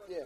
Yeah.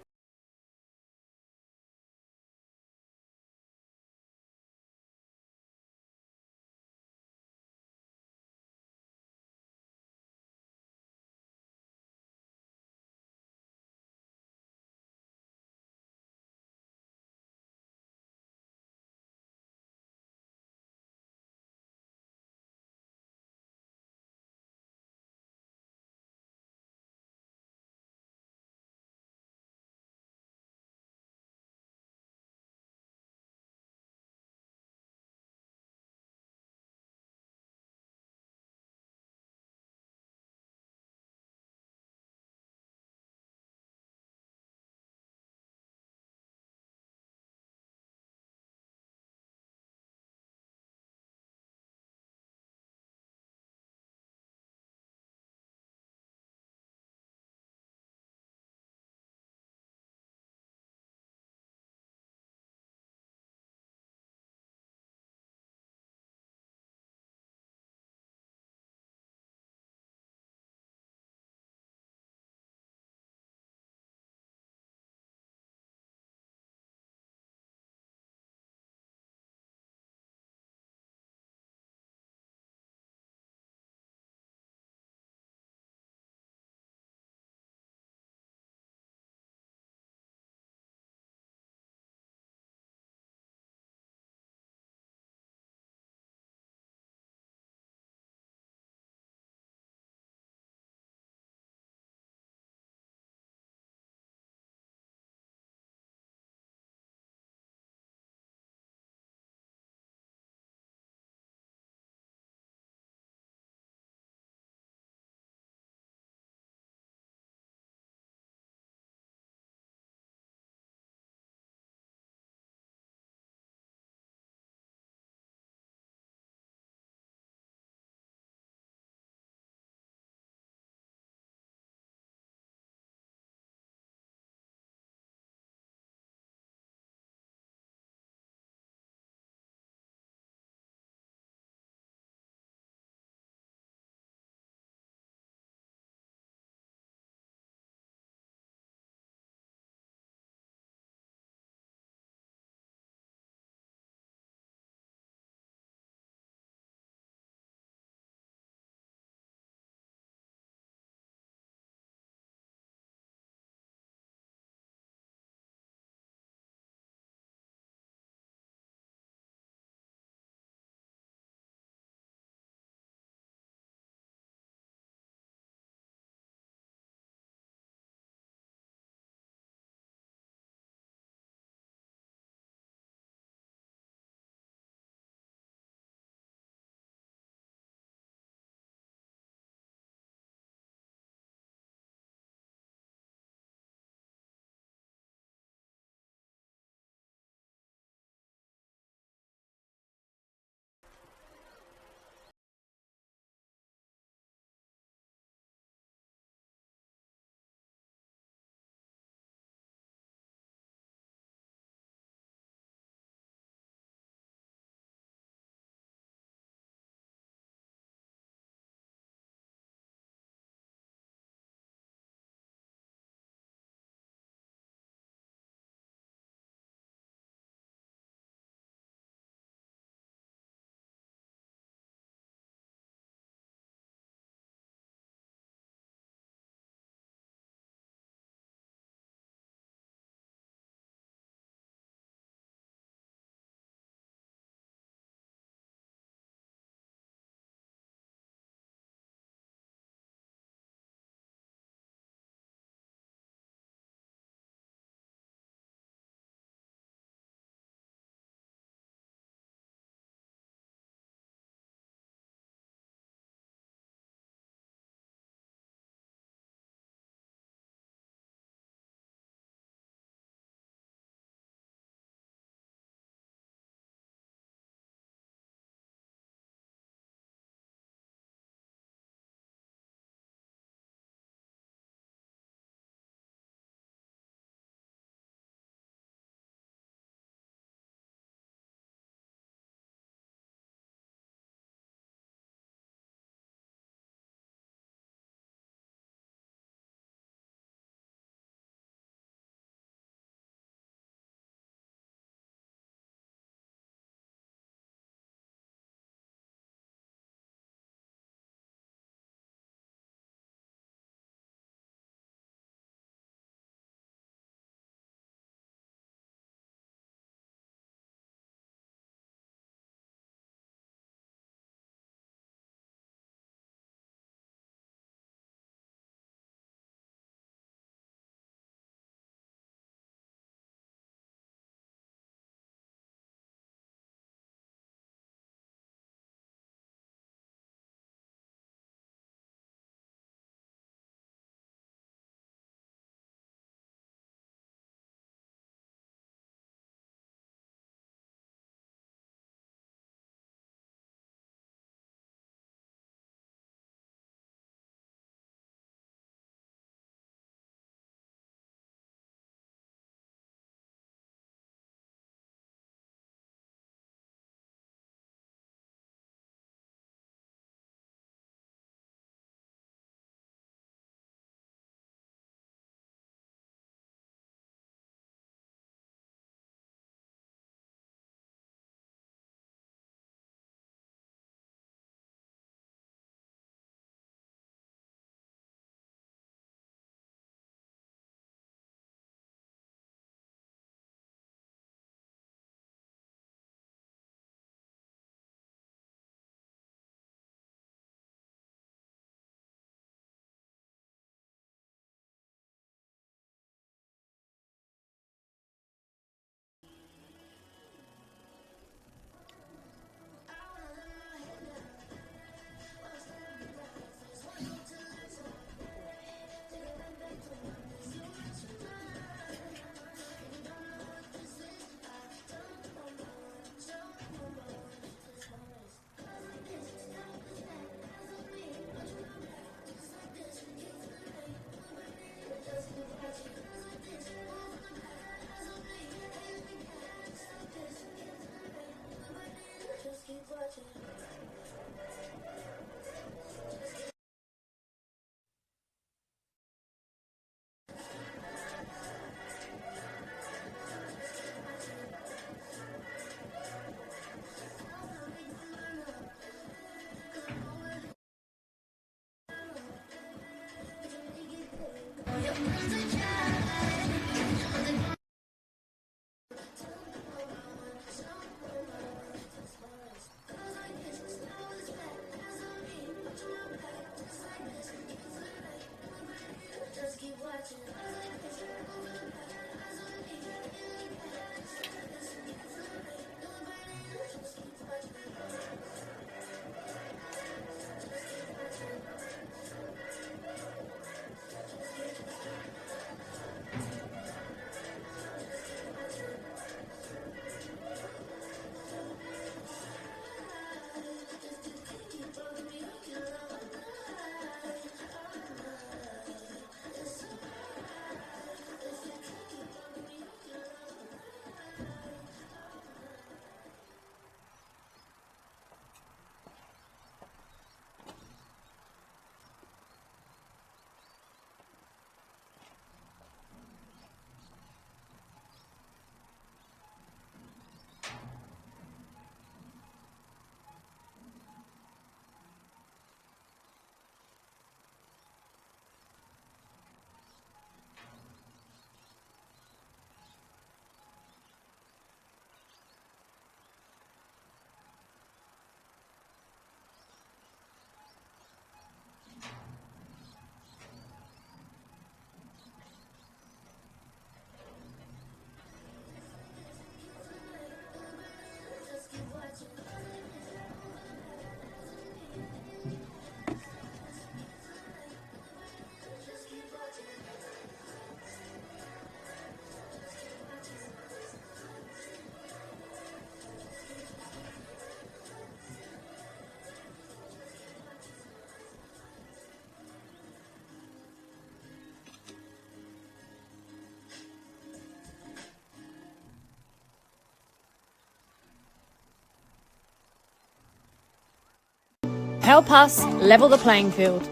Help us level the playing field.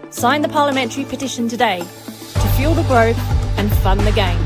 Sign the parliamentary petition today to fuel the growth and fund the game.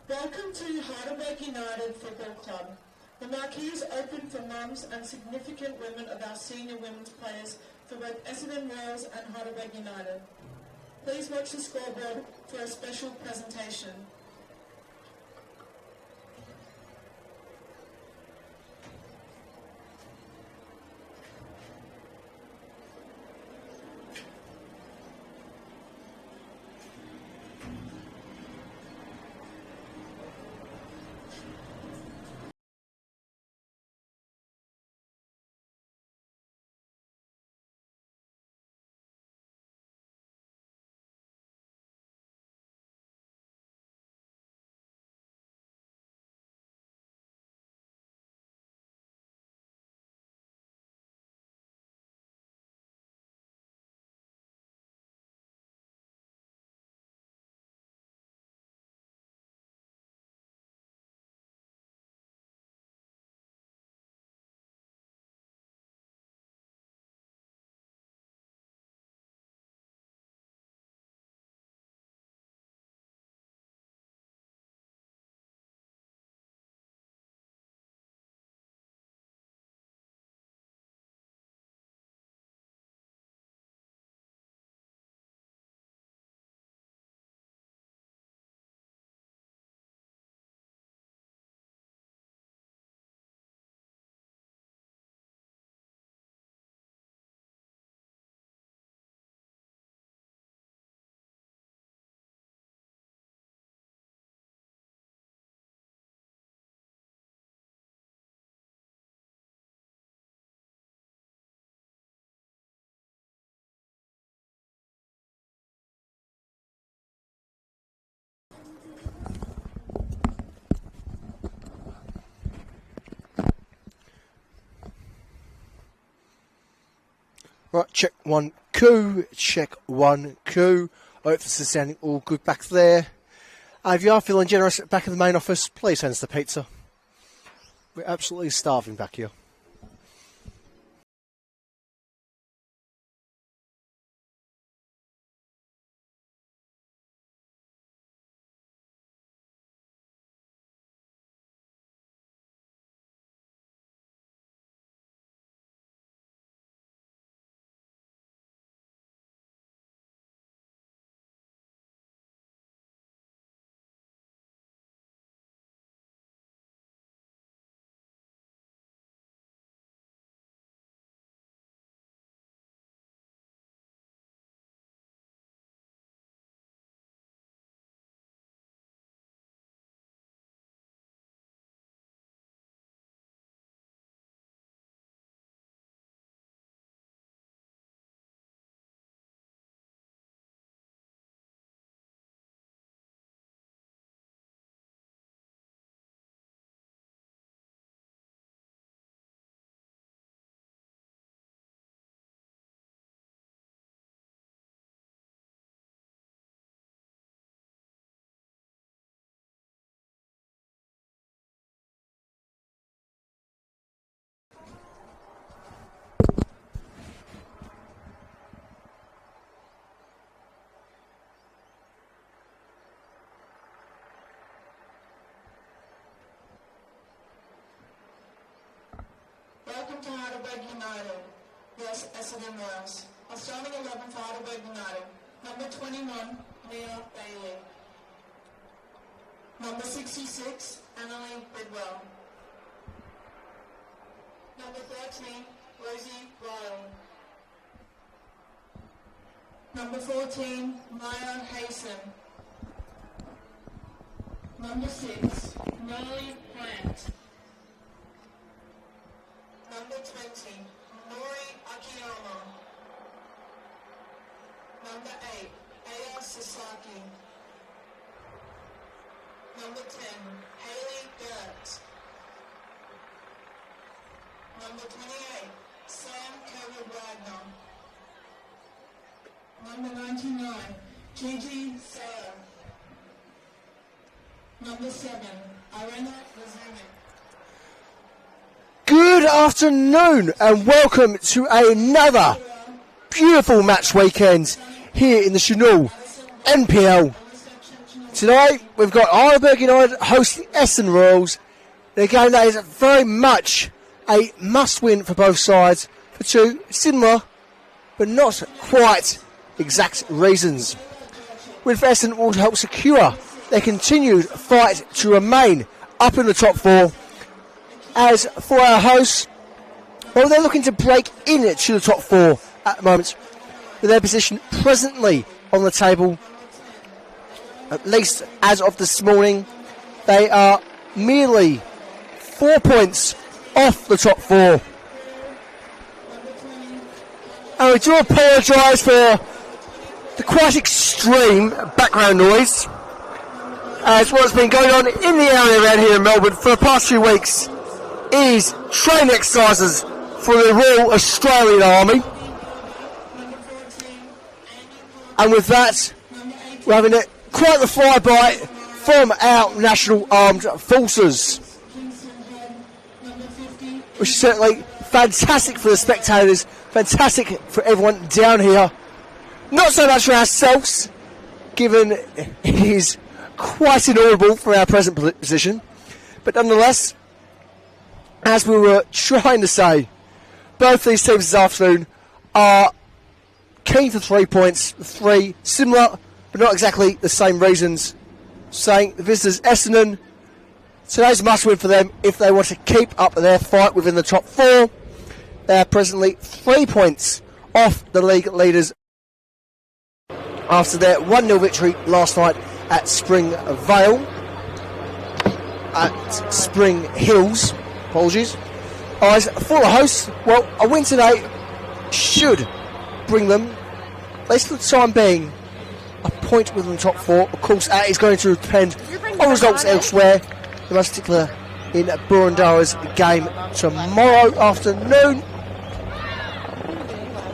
Welcome to Heidelberg United Football Club. The marquee is open for mums and significant women of our senior women's players for both Essendon Royals and Heidelberg United. Please watch the scoreboard for a special presentation. Right, check 1, coup, check 1, coup. Hope this is sounding all good back there. If you are feeling generous back in the main office, please send us the pizza. We're absolutely starving back here. Welcome to Heidelberg United. Yes, Essendon Royals. Our starting 11 for Heidelberg United. Number 21, Mia Bailey. Number 66, Annalie Bidwell. Number 13, Rosie Ryle. Number 14, Maya Hayson. Number 6, Molly Plant. Number 20, Nori Akiyama. Number 8, Aya Sasaki. Number 10, Haley Gertz. Number 28, Sam Kerr-Wagner. Number 99, Gigi Sayer. Number 7, Irena Razumi. Good afternoon and welcome to another beautiful match weekend here in the Senol NPL. Tonight we've got Heidelberg United hosting Essendon Royals. A game that is very much a must-win for both sides for two similar but not quite exact reasons. With Essendon will help secure their continued fight to remain up in the top four. As for our hosts, well, they're looking to break into the top four at the moment, with their position presently on the table. At least as of this morning, they are merely 4 points off the top four. And we do apologise for the quite extreme background noise, as what's been going on in the area around here in Melbourne for the past few weeks is training exercises for the Royal Australian Army. And with that, we're having quite the flyby from our National Armed Forces, which is certainly fantastic for the spectators, fantastic for everyone down here. Not so much for ourselves, given it is quite inaudible for our present position, but nonetheless, as we were trying to say, both these teams this afternoon are keen for 3 points. Three similar, but not exactly the same reasons. Saying the visitors Essendon, today's a must-win for them if they want to keep up their fight within the top four. They are presently 3 points off the league leaders after their 1-0 victory last night at Spring Vale. At Spring Hills. Apologies. As for the hosts, well, a win today should bring them, at least for the time being, a point within the top four. Of course, that is going to depend on results elsewhere, in most particular in Burundara's game tomorrow afternoon.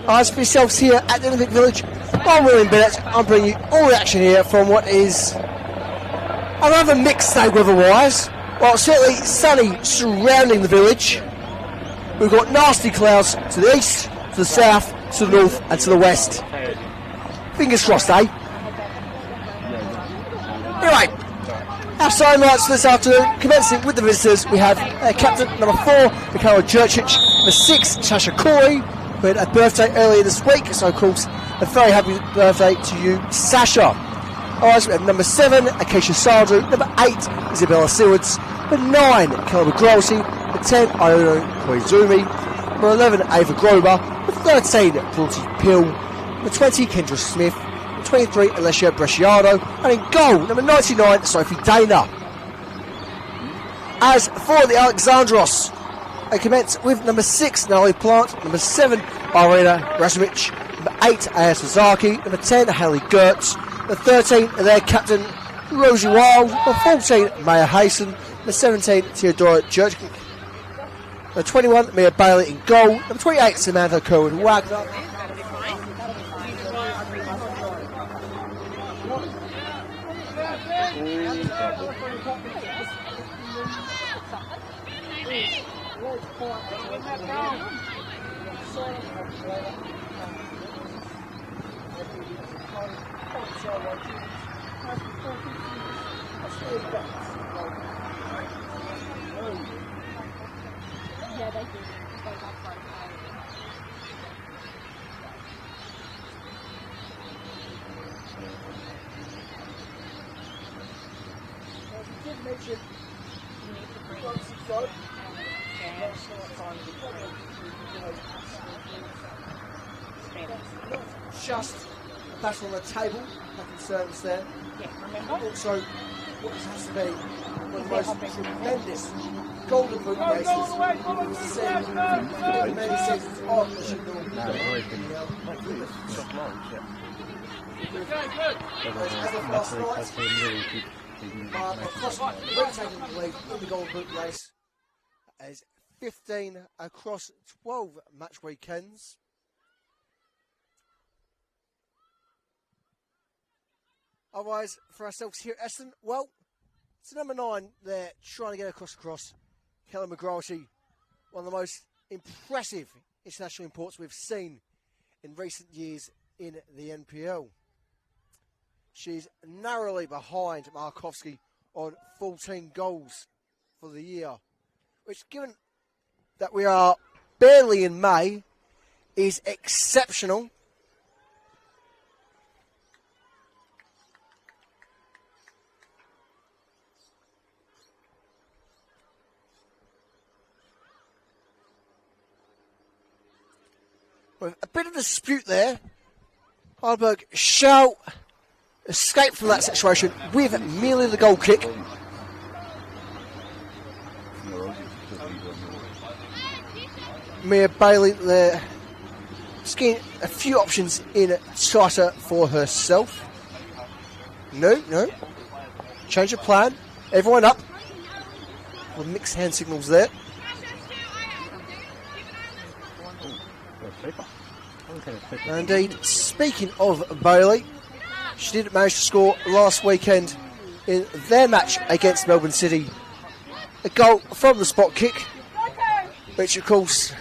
As for yourselves here at the Olympic Village, I'm William Bennett. I'm bringing you all the action here from what is a rather mixed day weather-wise. Well, certainly sunny surrounding the village. We've got nasty clouds to the east, to the south, to the north and to the west. Fingers crossed, eh? Anyway, our sign lights for this afternoon, commencing with the visitors, we have captain number 4, Mikhail Jurcic, number 6, Sasha Corey, who had a birthday earlier this week, so of course, a very happy birthday to you, Sasha. Alright, we have number 7, Acacia Sardu, number 8, Isabella Sewards, number 9, Caleb Grossi, number 10, Iono Koizumi, number 11, Ava Grober, number 13, Bronte Pill, number 20, Kendra Smith, number 23, Alessia Bresciano, and in goal, number 99, Sophie Dana. As for the Alexandros, they commence with number 6, Natalie Plant, number 7, Irina Rasovic, number 8, Aya Suzaki, number 10, Haley Gertz, number 13, their captain, Rosie Wild, number 14, Maya Hayson, number 17, Theodora Jurcic, number 21, Mia Bailey in goal, number 28, Samantha Cohen-Wagner, Yeah, they do. did mention just a battle on the table, no concerns there. Yeah, remember? Also, what this has to be one of the most tremendous golden boot races we've seen for many seasons of the Senol NPLW. As of last night, taking the lead in the golden boot race as 15 across 12 match weekends. Otherwise, for ourselves here at Essendon, well, it's number 9 there trying to get across the cross. Kelly McGraty, one of the most impressive international imports we've seen in recent years in the NPL. She's narrowly behind Markowski on 14 goals for the year, which, given that we are barely in May, is exceptional. With a bit of dispute there, Heidelberg shall escape from that situation with merely the goal kick. Mia Bailey there, skiing a few options in tighter for herself. No. Change of plan. Everyone up. With mixed hand signals there. Indeed, speaking of Bailey, she did manage to score last weekend in their match against Melbourne City. A goal from the spot kick, which of course,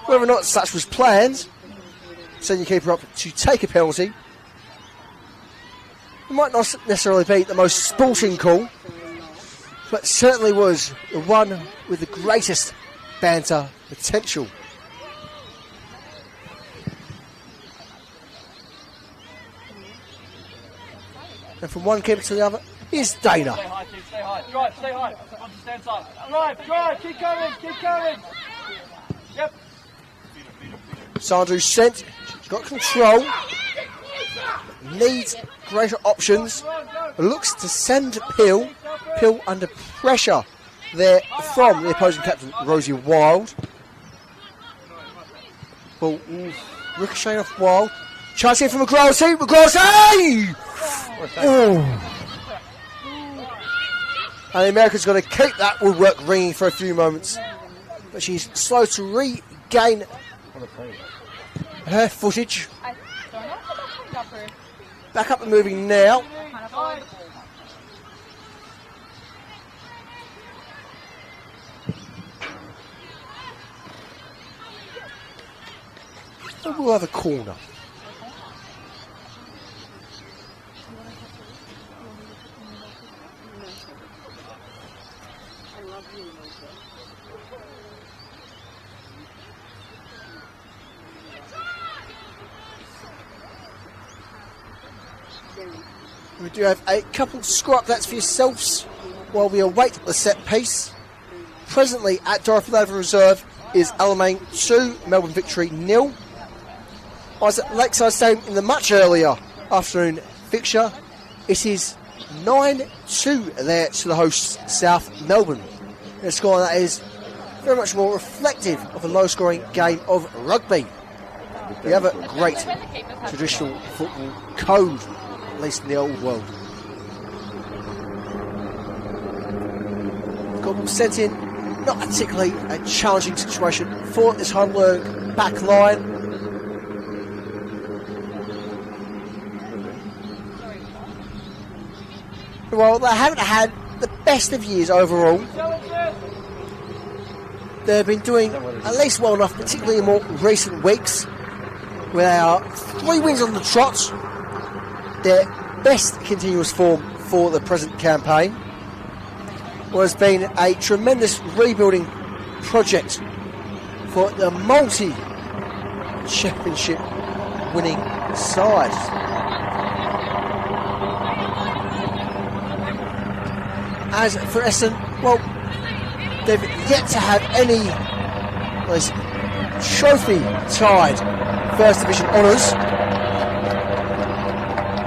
whether or not such was planned, sending your keeper up to take a penalty. It might not necessarily be the most sporting call, but certainly was the one with the greatest banter potential. And from one keeper to the other is Dana. Stay high, stay high. Drive, stay high. On to stand side. Drive, keep going. Yep. Sandru's sent. She's got control. Needs greater options. Looks to send Peel. Peel under pressure there from the opposing captain, Rosie Wild. Ball ricocheting off Wild. Chance here from McGraty. Oh. And the American's got to keep that woodwork ringing for a few moments. But she's slow to regain her footage. Back up and moving now. And we'll have a corner. We do have a couple score updates for yourselves while we await the set piece. Presently at Dorothy Laver Reserve is Alamein 2, Melbourne Victory 0. I was at Lakeside Stadium in the much earlier afternoon fixture. It is 9-2 there to the hosts, South Melbourne. And a score that is very much more reflective of a low-scoring game of rugby. We have a great traditional football code, at least in the old world. Goal sent in, not particularly a challenging situation for this Heidelberg back line. Well, they haven't had the best of years overall. They've been doing at least well enough, particularly in more recent weeks, where they are 3 wins on the trot, their best continuous form for the present campaign. Well, it's been a tremendous rebuilding project for the multi-championship winning side. As for Essendon, well, they've yet to have any trophy-tied First Division honours.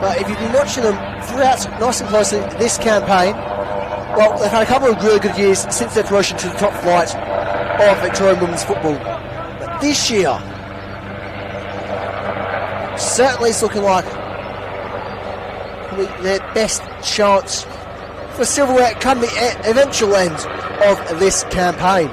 But if you've been watching them throughout nice and closely this campaign, Well, they've had a couple of really good years since their promotion to the top flight of Victorian women's football. But this year, certainly it's looking like probably their best chance for silverware come the eventual end of this campaign.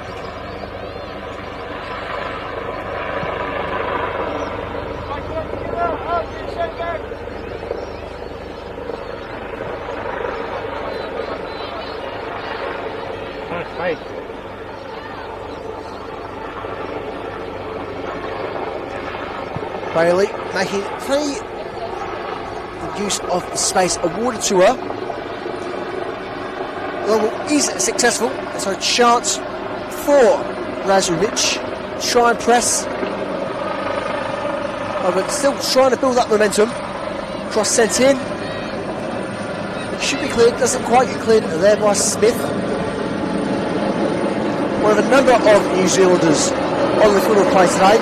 Bailey making plenty use of the space awarded to her. Level is successful, so a chance for Razumic. Try and press. Oh, but still trying to build up momentum. Cross sent in. It should be cleared, doesn't quite get cleared there by Smith. One of a number of New Zealanders on the field of play today.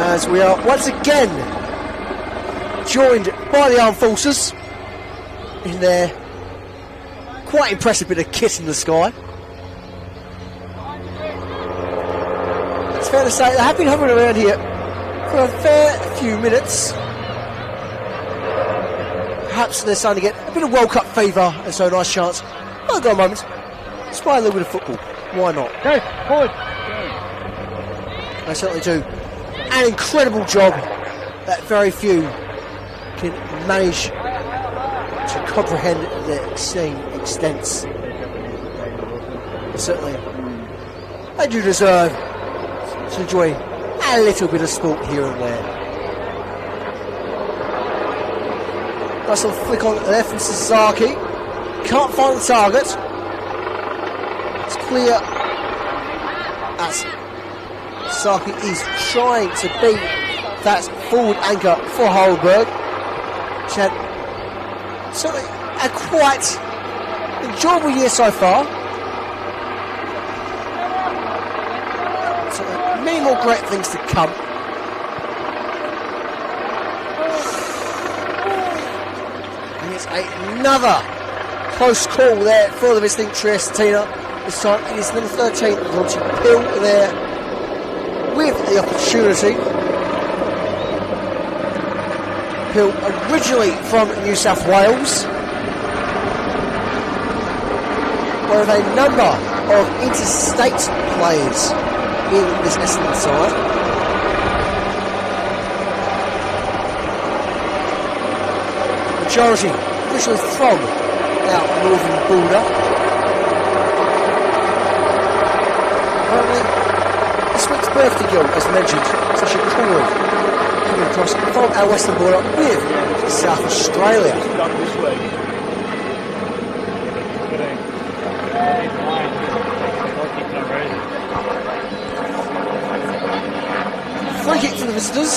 As we are once again joined by the armed forces in their quite impressive bit of kit in the sky. It's fair to say they have been hovering around here for a fair few minutes. Perhaps they're starting to get a bit of World Cup fever, and so a nice chance. I've got a moment. Let's play a little bit of football. Why not? Go, forward. They certainly do. An incredible job that very few can manage to comprehend the extents. Certainly, they do deserve to enjoy a little bit of sport here and there. Nice little flick on there from Sasaki. Can't find the target. It's clear as Sasaki is trying to be that forward anchor for Heidelberg. She had certainly a quite enjoyable year so far. So many more great things to come. And it's another close call there for the visiting Triestina. This time it is number 13, Ronti Pill there with the opportunity. Pill originally from New South Wales. One of a number of interstate players in this Essendon side. Majority originally from our northern border. Currently, this week's birthday girl, as mentioned, Sasha Corey, coming across from our western border with South Australia. Free kick for the visitors.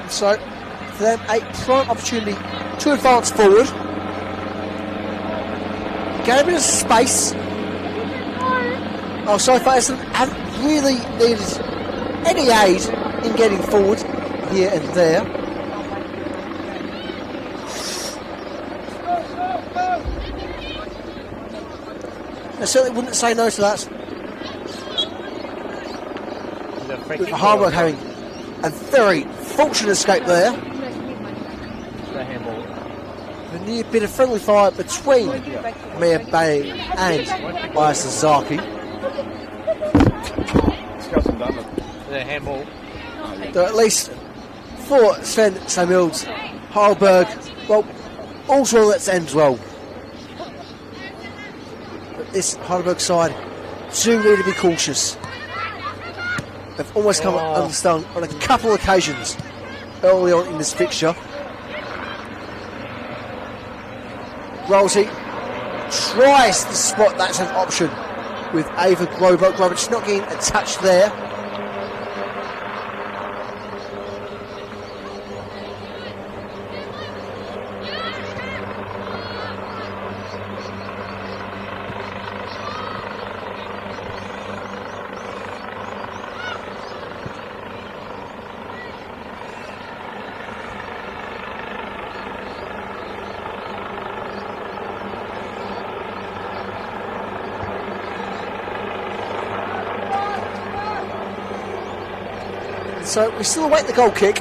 So, for them, a prime opportunity to advance forward. Get a bit of space. Oh, so far, Essendon haven't really needed any aid in getting forward here and there. I certainly wouldn't say no to that. With Heidelberg having a very fortunate escape there. A near bit of friendly fire between Mia Bay and Sasaki. The handball. So at least for Sven Samuels, Heidelberg, well, all's well that ends well. But this Heidelberg side do need to be cautious. They've almost come undone on a couple of occasions early on in this fixture. Rolsey tries to spot that's an option with Ava Grover. Grover's not getting a touch there. So we still await the goal kick.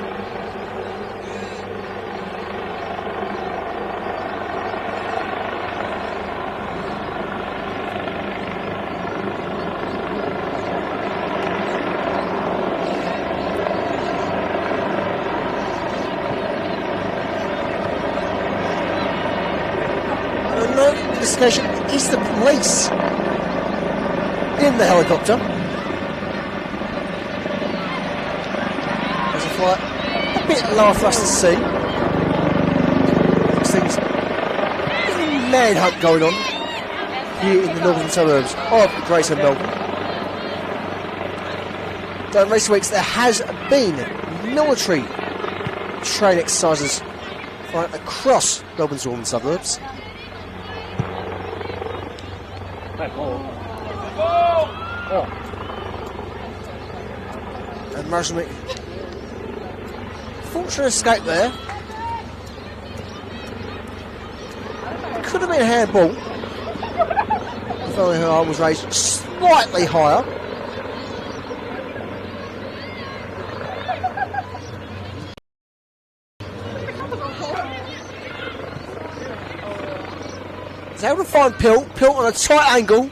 Occasion is the police in the helicopter. There's a flight a bit lower for us to see. These things, there's a manhunt going on here in the northern suburbs of Greater Melbourne. Though in recent weeks there has been military training exercises flying across Melbourne's northern suburbs. And Murray, fortunate escape there. Could have been a handball if only her arm was raised slightly higher. He's able to find Pilt on a tight angle.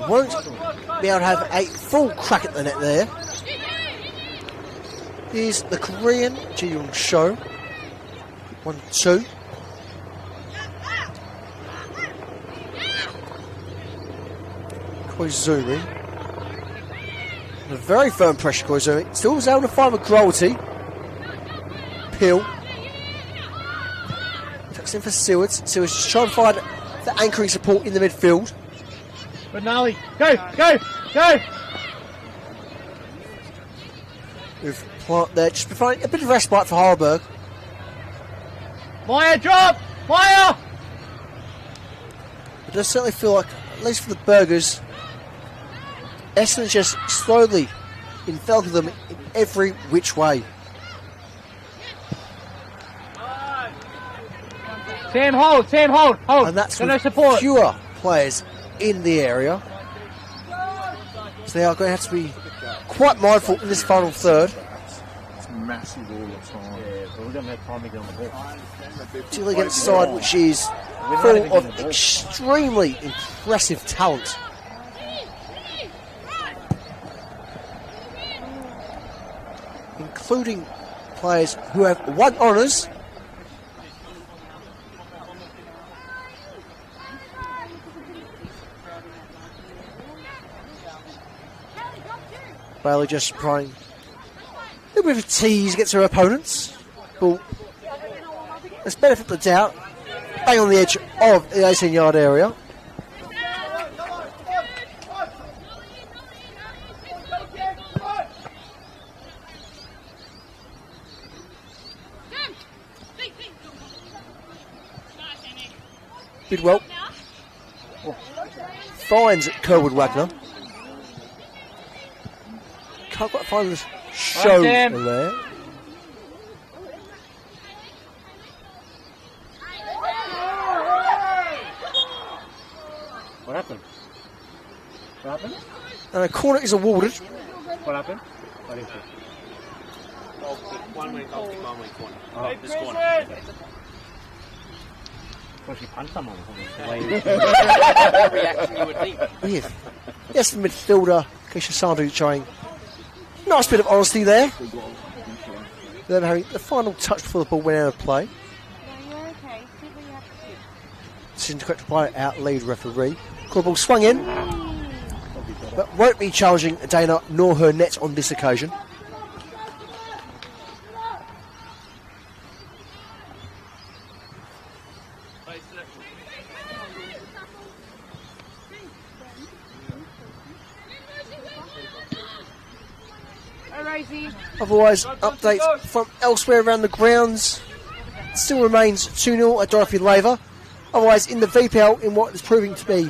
Won't be able to have a full crack at the net there. Here's the Korean Ji Young Sho. 1-2. Koizumi. A very firm pressure, Koizumi. Still was able to find McGrolty. Peel. Tucks in for Sewards. Sewards just trying to find the anchoring support in the midfield. But Nally, go, go, go! With Plant there, just providing a bit of respite for Heidelberg. Maya, drop! Maya! It does certainly feel like, at least for the Burgers, Essendon just slowly enveloping them in every which way. Sam, hold, hold. And that's no with support. fewer players in the area. So they are going to have to be quite mindful in this final third. It's massive all the time. Yeah, but we don't have time to get on the ball. Particularly against a side which is full of extremely impressive talent. Including players who have won honours. Bailey just trying a little bit of a tease against her opponents. But let's benefit the doubt. Bang on the edge of the 18-yard area. Bidwell finds Kerwood Wagner. Can't quite find the show there. What happened? What happened? And a corner is awarded. What happened? What is it? One wing goal, one wing corner. Oh, This corner. Well, she punched someone or something. Reaction you would think. Weird. Yes, the midfielder, Keisha Sandu, showing nice bit of honesty there. Then having the final touch before the ball went out of play. Decision corrected by our lead referee. Cool ball swung in, but won't be challenging Dana nor her net on this occasion. Otherwise, updates from elsewhere around the grounds. Still remains 2-0 at Dorothy Laver. Otherwise, in the VPL, in what is proving to be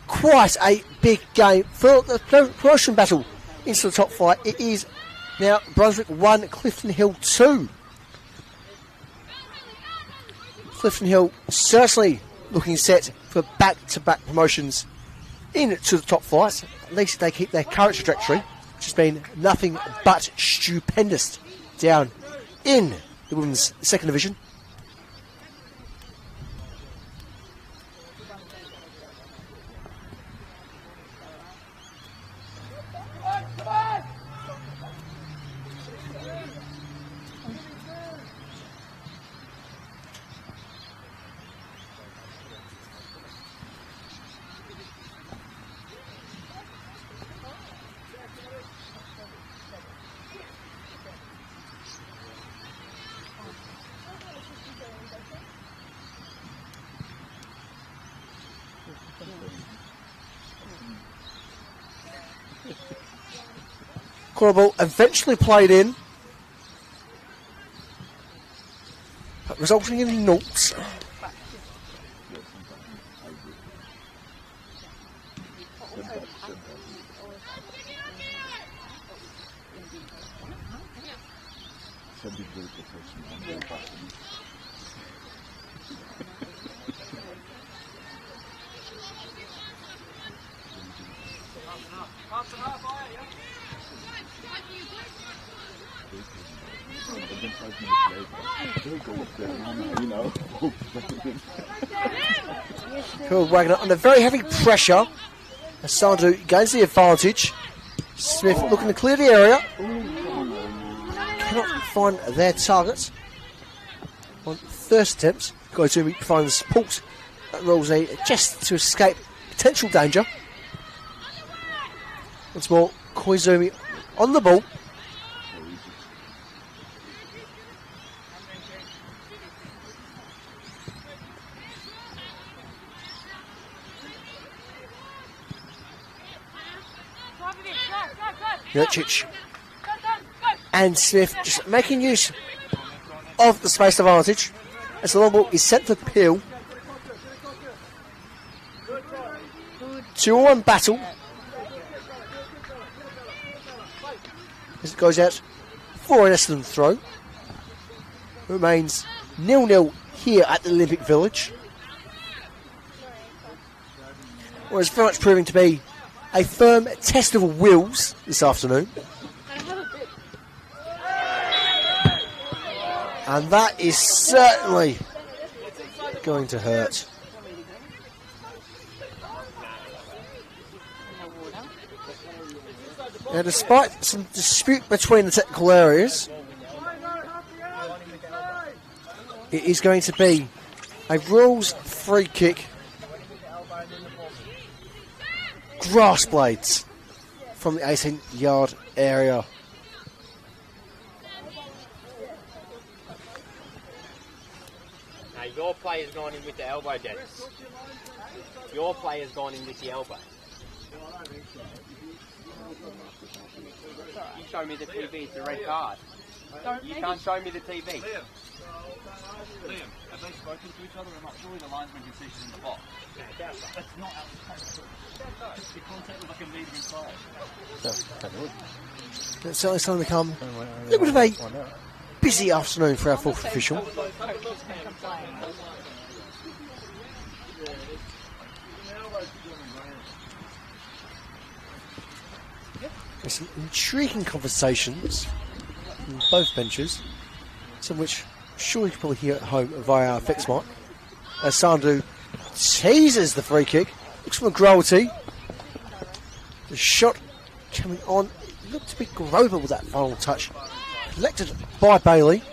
quite a big game for the promotion battle into the top flight, it is now Brunswick 1, Clifton Hill 2. Clifton Hill certainly looking set for back-to-back promotions into the top flight. At least they keep their current trajectory. which has been nothing but stupendous down in the women's second division. Corner ball eventually played in, resulting in noughts. Cool, Wagner under very heavy pressure. As Sandu gains the advantage. Smith looking to clear the area. Cannot find their targets. On first attempts, Koizumi finds support. That rolls a just to escape potential danger. Once more, Koizumi on the ball. Jurcic and Smith just making use of the space advantage as the long ball is sent for Peel. 2-on-1 battle as it goes out for an Essendon throw. Remains 0-0 here at the Olympic Village. Well, it's very much proving to be a firm test of wills this afternoon. And that is certainly going to hurt. Now, despite some dispute between the technical areas, it is going to be a rules free kick. Grass blades from the 18-yard area. Now your player's gone in with the elbow, Dennis. Your player's gone in with the elbow. You show me the TV, it's a red card. You can't show me the TV. Liam, have they spoken to each other? I'm not sure the linesman can see she's in the box. That's not outside. The contact was like a meter inside. It's certainly starting to become a little bit of a busy afternoon for our fourth official. There's some intriguing conversations from both benches, some of which I'm sure you can probably hear at home via our fixed mic. As Sandu teases the free kick, looks for McGrowarty. The shot coming on, it looked to be Grover with that final touch. Collected by Bailey.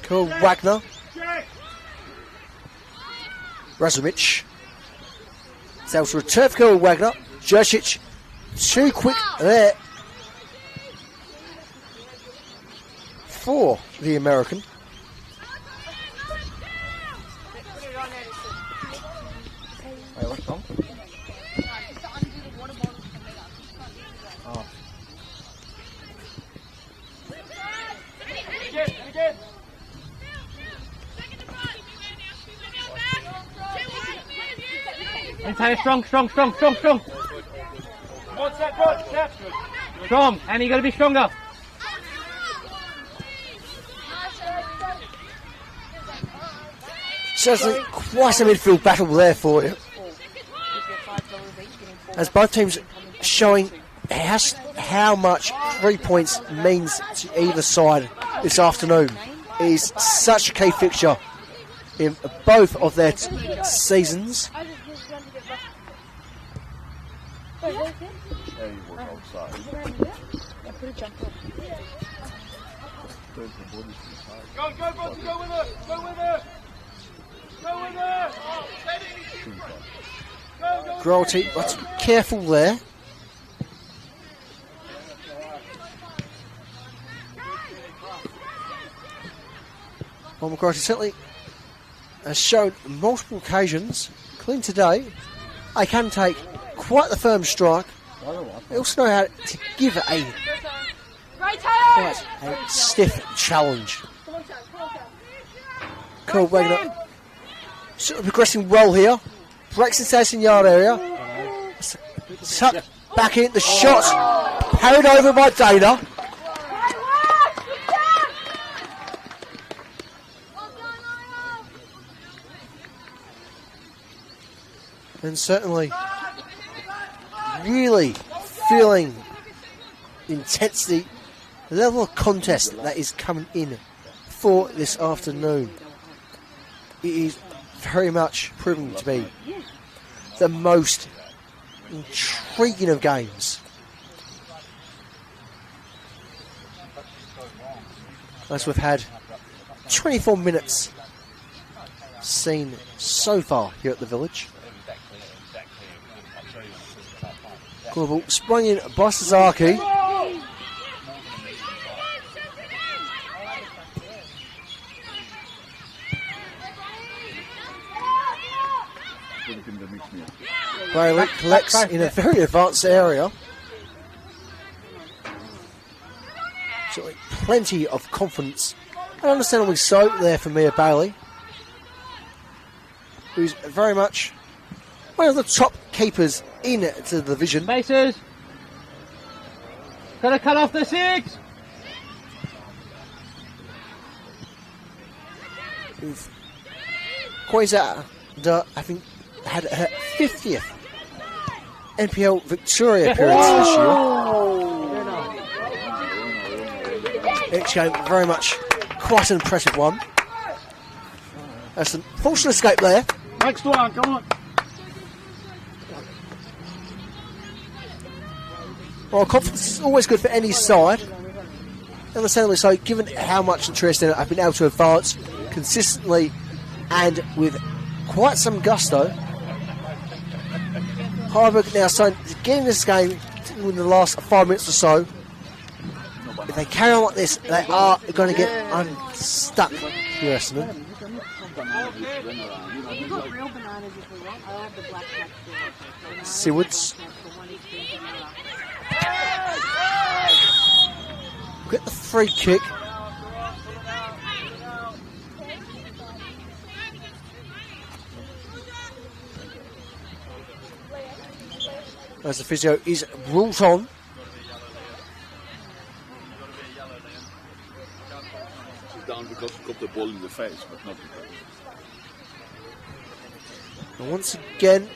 Cool, Wagner. Razumic. Sales to return for Wagner. Jurcic too quick there for the American. Wait, what's wrong? Oh. Entire strong. One step, good, step. Strong, and you got to be stronger. Certainly quite a midfield battle there for you. as both teams showing how much 3 points means to either side this afternoon. It is such a key fixture in both of their seasons. Go with it! Go with it! Go with it! Grolty, let's be careful there. Well, McGrotty certainly has shown multiple occasions, including today, they can take quite the firm strike. They also know how to give it a stiff challenge. Cool, breaking up. Sort of progressing well here. Breaks inside the yard area. Tuck back in the shot. Parried over by Dana. And certainly really feeling the intensity, the level of contest that is coming in for this afternoon. It is very much proving to be the most intriguing of games. As we've had 24 minutes seen so far here at the Village. Good ball sprung in by Sasaki. Bailey collects in a very advanced area. Certainly plenty of confidence, and understandably so, there for Mia Bailey, who's very much one of the top keepers in the division. Bases. Gotta cut off the 6. With Quasar, having had her 50th NPL Victoria appearance this year. Each game very much quite an impressive one. There's some fortunate escape there. Next one, come on. Well, confidence is always good for any side. Understandably so, given how much interest in it, I've been able to advance consistently and with quite some gusto. Heidelberg now starting to get in this game in the last 5 minutes or so. If they carry on like this, they are going to get unstuck here, Essendon. Seawards. Get the free kick. As the physio is brought on. She's down because she got the ball in the face, but not because. And once again,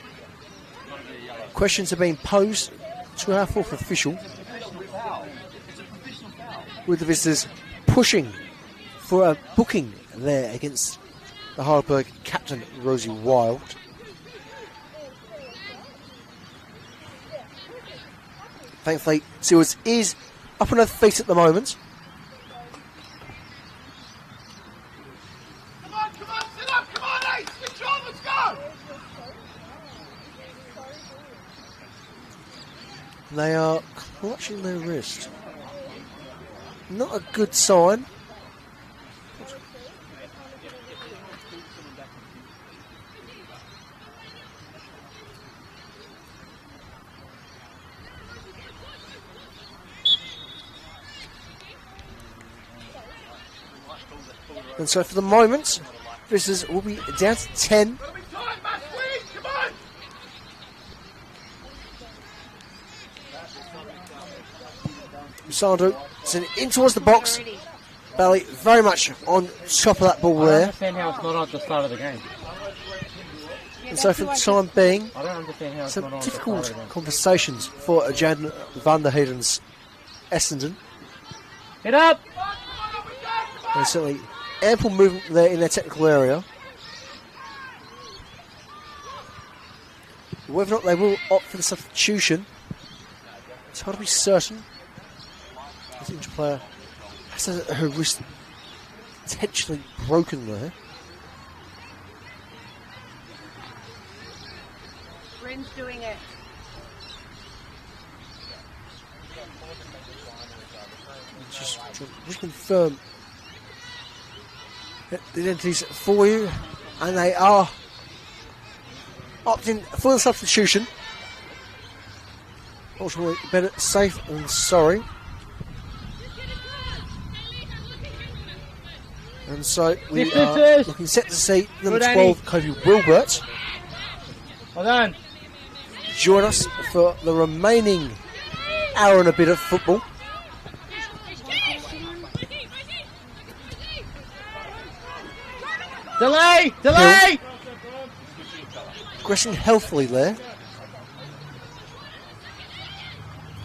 questions are being posed to our fourth official, with the visitors pushing for a booking there against the Heidelberg captain, Rosie Wild. Thankfully, Sewards is up on her feet at the moment. Come on, sit up, come on, Ace, switch on, let's go! They are clutching their wrist. Not a good sign. And so for the moment, visitors will be down to 10. Sando sent it in towards the box. Bailey very much on top of that ball I there. understand how it's not at the start of the game. And so for the time being, I don't understand how it's not some on. difficult conversations for Jan van der Heeden's Essendon. Get up! There's certainly ample movement there in their technical area. Whether or not they will opt for the substitution, it's hard to be certain. This injured player has her wrist intentionally broken there. Bryn's doing it. Just reconfirm the identities for you, and they are opting for the substitution. Ultimately, better safe than sorry. And so we are looking set to see number 12, Kobe Wilbert, Well done. join us for the remaining hour and a bit of football. Delay! Delay! Progressing healthily there.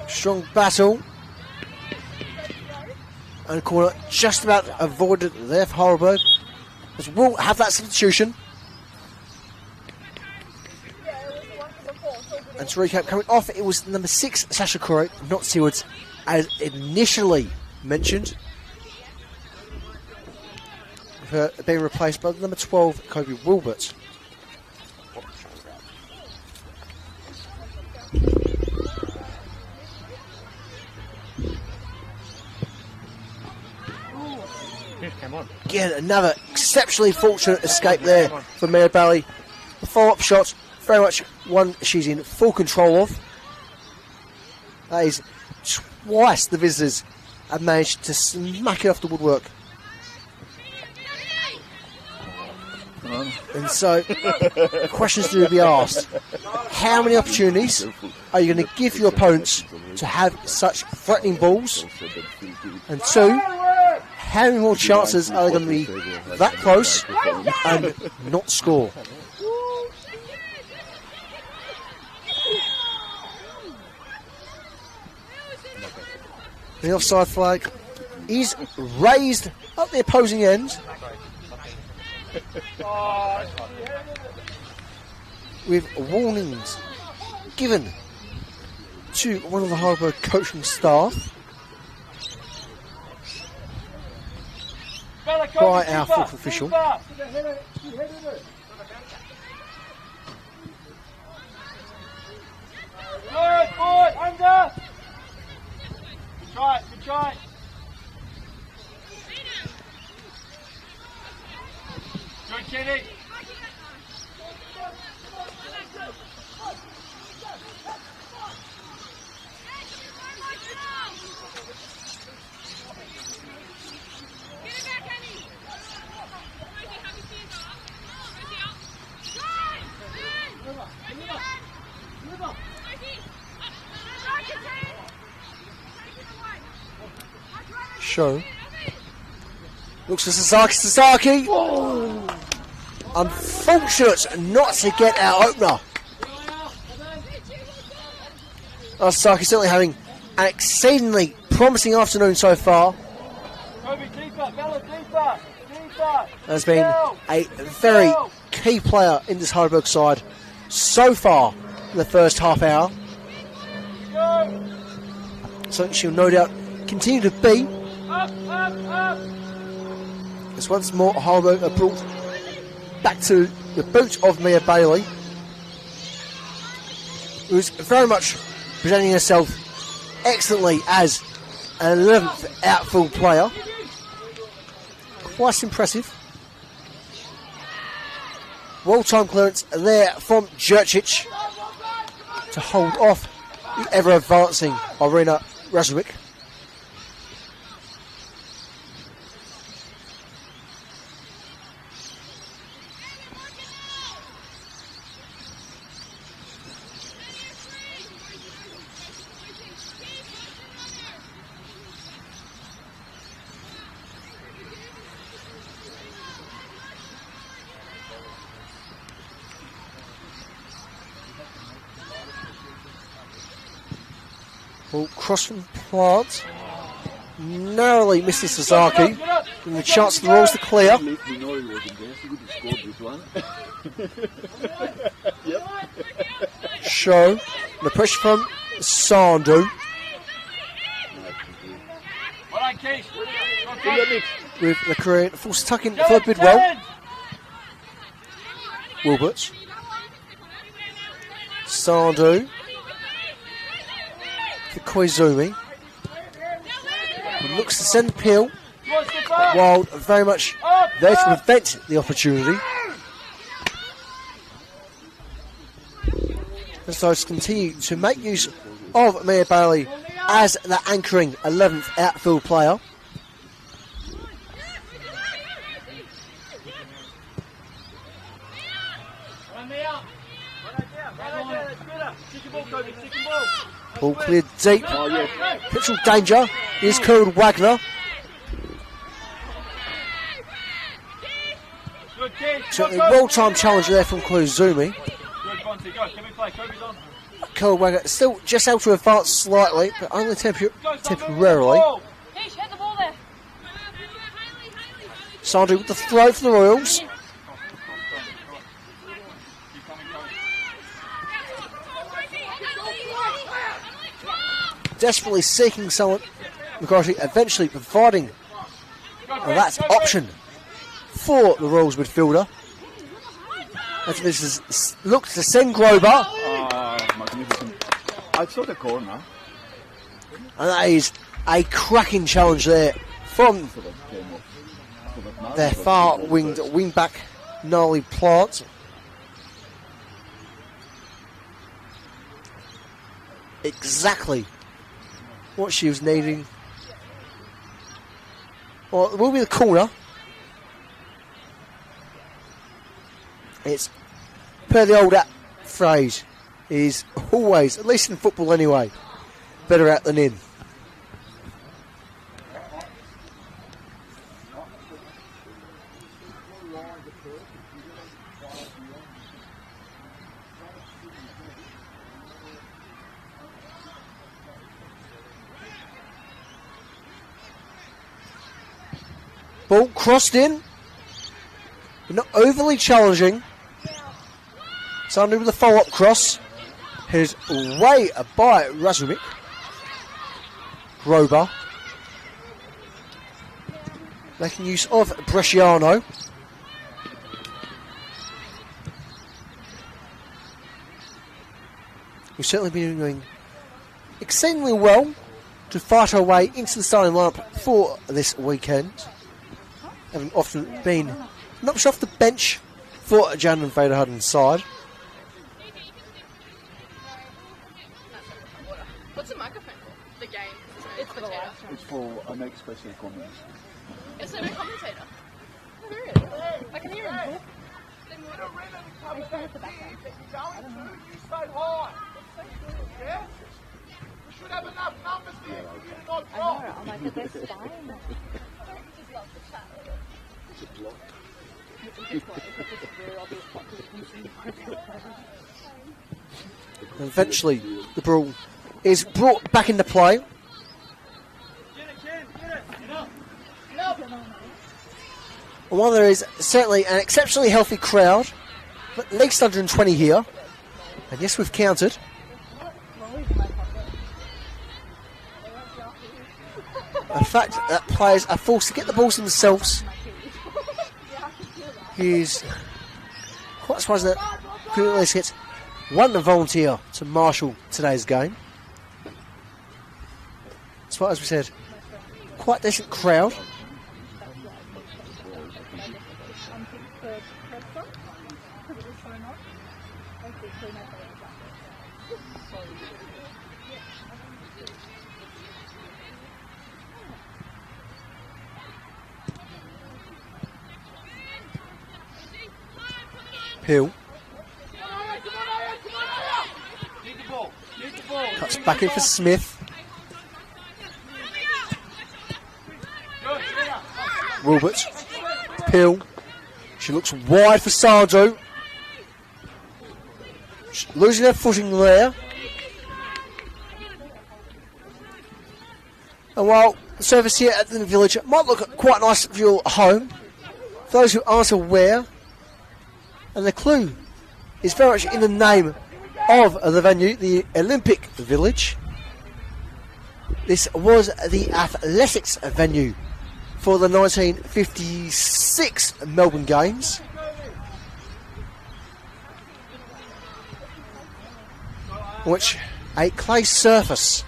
Strong battle. And corner just about avoided there for Heidelberg. As we'll have that substitution. And to recap, coming off, it was number 6, Sasha Corey, not Sewards, as initially mentioned. Her being replaced by number 12, Kobe Wilbert. Come on. Again, another exceptionally fortunate escape there for Mia Bailey. The follow-up shot, very much one she's in full control of. That is twice the visitors have managed to smack it off the woodwork. And so, questions to be asked. How many opportunities are you going to give your opponents to have such threatening balls? And two, how many more chances are they going to be that close and not score? The offside flag is raised up the opposing end, with warnings given to one of the Heidelberg coaching staff by our fourth official. Good boy, under. Good try, good try. Good Kenny. Show. Looks for Sasaki. Unfortunate not to get our opener. Sasaki certainly having an exceedingly promising afternoon so far. Has been a very key player in this Heidelberg side so far in the first half hour. Something she'll no doubt continue to be. As once more Heidelberg are brought back to the boot of Mia Bailey, who's very much presenting herself excellently as an 11th outfield player. Quite impressive. Well-timed clearance there from Jurcic to hold off the ever-advancing Irina Razovic. Ball cross from Plant. Narrowly misses Sasaki. And the chance for the Royals to clear. At least we know he wasn't there, so we could score this one. Yep. Show. The pressure from Sandu. With the Korean force tuck in for Bidwell. Wilberts. Sandu. For Koizumi. He looks to send Peel. Wild very much there to prevent the opportunity. And so to continue to make use of Mia Bailey as the anchoring 11th outfield player. Ball cleared deep. Potential danger is called Wagner. Certainly well-timed challenge there from Koizumi. Cole Wagner still just able to advance slightly, but only temporarily. Sandu with the throw for the Royals. Desperately seeking someone, McCarthy eventually providing that option for the Royals midfielder. As this is looked to send Grover. Magnificent. I saw the corner. And that is a cracking challenge there from their far-winged wing-back Gnarly Plant. Exactly what she was needing. Well, it will be the corner. It's per the old phrase, is always, at least in football anyway, better out than in. Ball crossed in, but not overly challenging. Sandu with a follow-up cross. Headed way by Razumik. Grober. Making use of Bresciano. We've certainly been doing exceedingly well to fight our way into the starting lineup for this weekend. Having often been knocked off the bench for Jan and Vader Hudden's side. What's the microphone for? The game? It's for the live stream. It's for a next special comments. Is there no commentator? Oh, really? I can hear him talk. Then what? I just at the background. I don't know. You so high. Yeah? We should have enough numbers here. I know. I'm like, they're spying. Eventually, the ball is brought back into play. And while there is certainly an exceptionally healthy crowd, at least 120 here, and yes, we've counted. The fact that players are forced to get the balls themselves is quite surprising that could at least get one volunteer to marshal today's game. Despite, as we said, quite decent crowd. Hill cuts back in for Smith. Wilbert, Hill. She looks wide for Sardo. She's losing her footing there. And while the surface here at the village might look quite nice for your home, for those who aren't aware, and the clue is very much in the name of the venue, the Olympic Village. This was the athletics venue for the 1956 Melbourne Games. In which a clay surface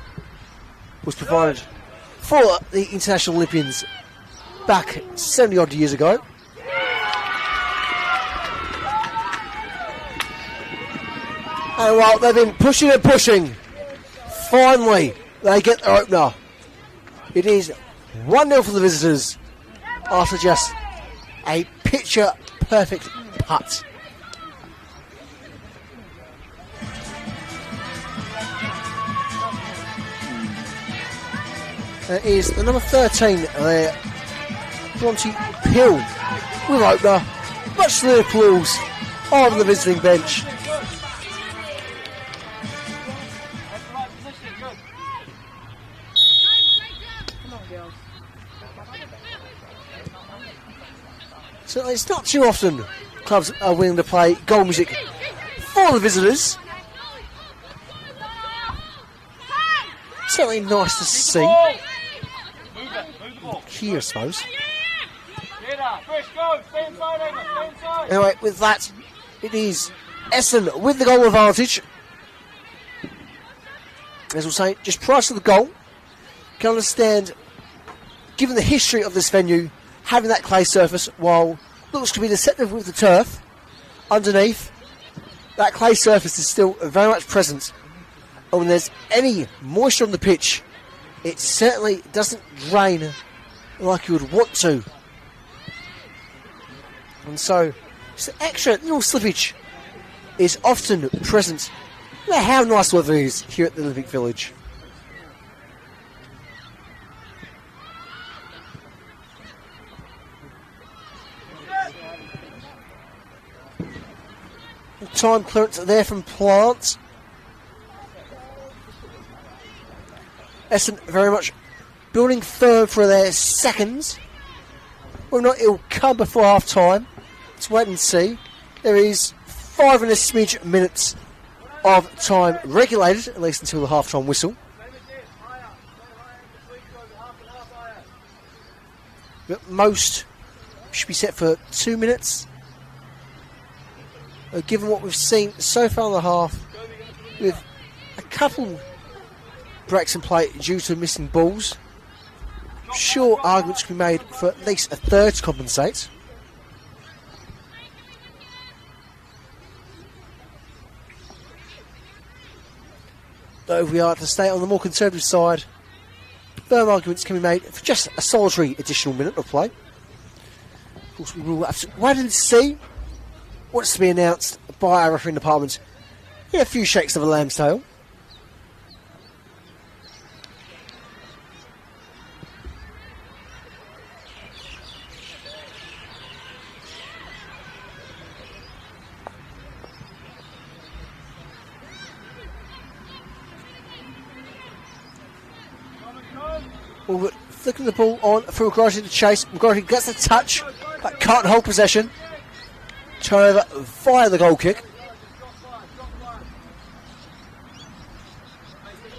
was provided for the International Olympians back 70 odd years ago. And while they've been pushing and pushing, finally they get their opener. It is 1-0 for the visitors after just a picture perfect putt. That is the number 13 there, Bronte Hill with opener. Much to the applause of the visiting bench. So it's not too often clubs are willing to play goal music for the visitors. Certainly nice to see. Here, I suppose. Anyway, with that, it is Essendon with the goal advantage. As we'll say, just prior to the goal, you can understand, given the history of this venue, having that clay surface, while looks to be deceptive with the turf underneath, that clay surface is still very much present. And when there's any moisture on the pitch, it certainly doesn't drain like you would want to. And so, just an extra little slippage is often present, no matter how nice the weather is here at the Olympic Village. Time clearance there from Plant. Essendon very much building third for their seconds. Well, not it'll come before half time. Let's wait and see. There is 5 and a smidge minutes of time regulated, at least until the half time whistle. But most should be set for 2 minutes. Given what we've seen so far in the half, with a couple breaks in play due to missing balls, sure arguments can be made for at least a third to compensate. Though if we are to stay on the more conservative side, firm arguments can be made for just a solitary additional minute of play. Of course, we will have to wait and see what's to be announced by our refereeing department in a few shakes of a lamb's tail. Well, flicking the ball on for McGrath to chase. McGrath gets a touch, but can't hold possession. Turnover via the goal kick.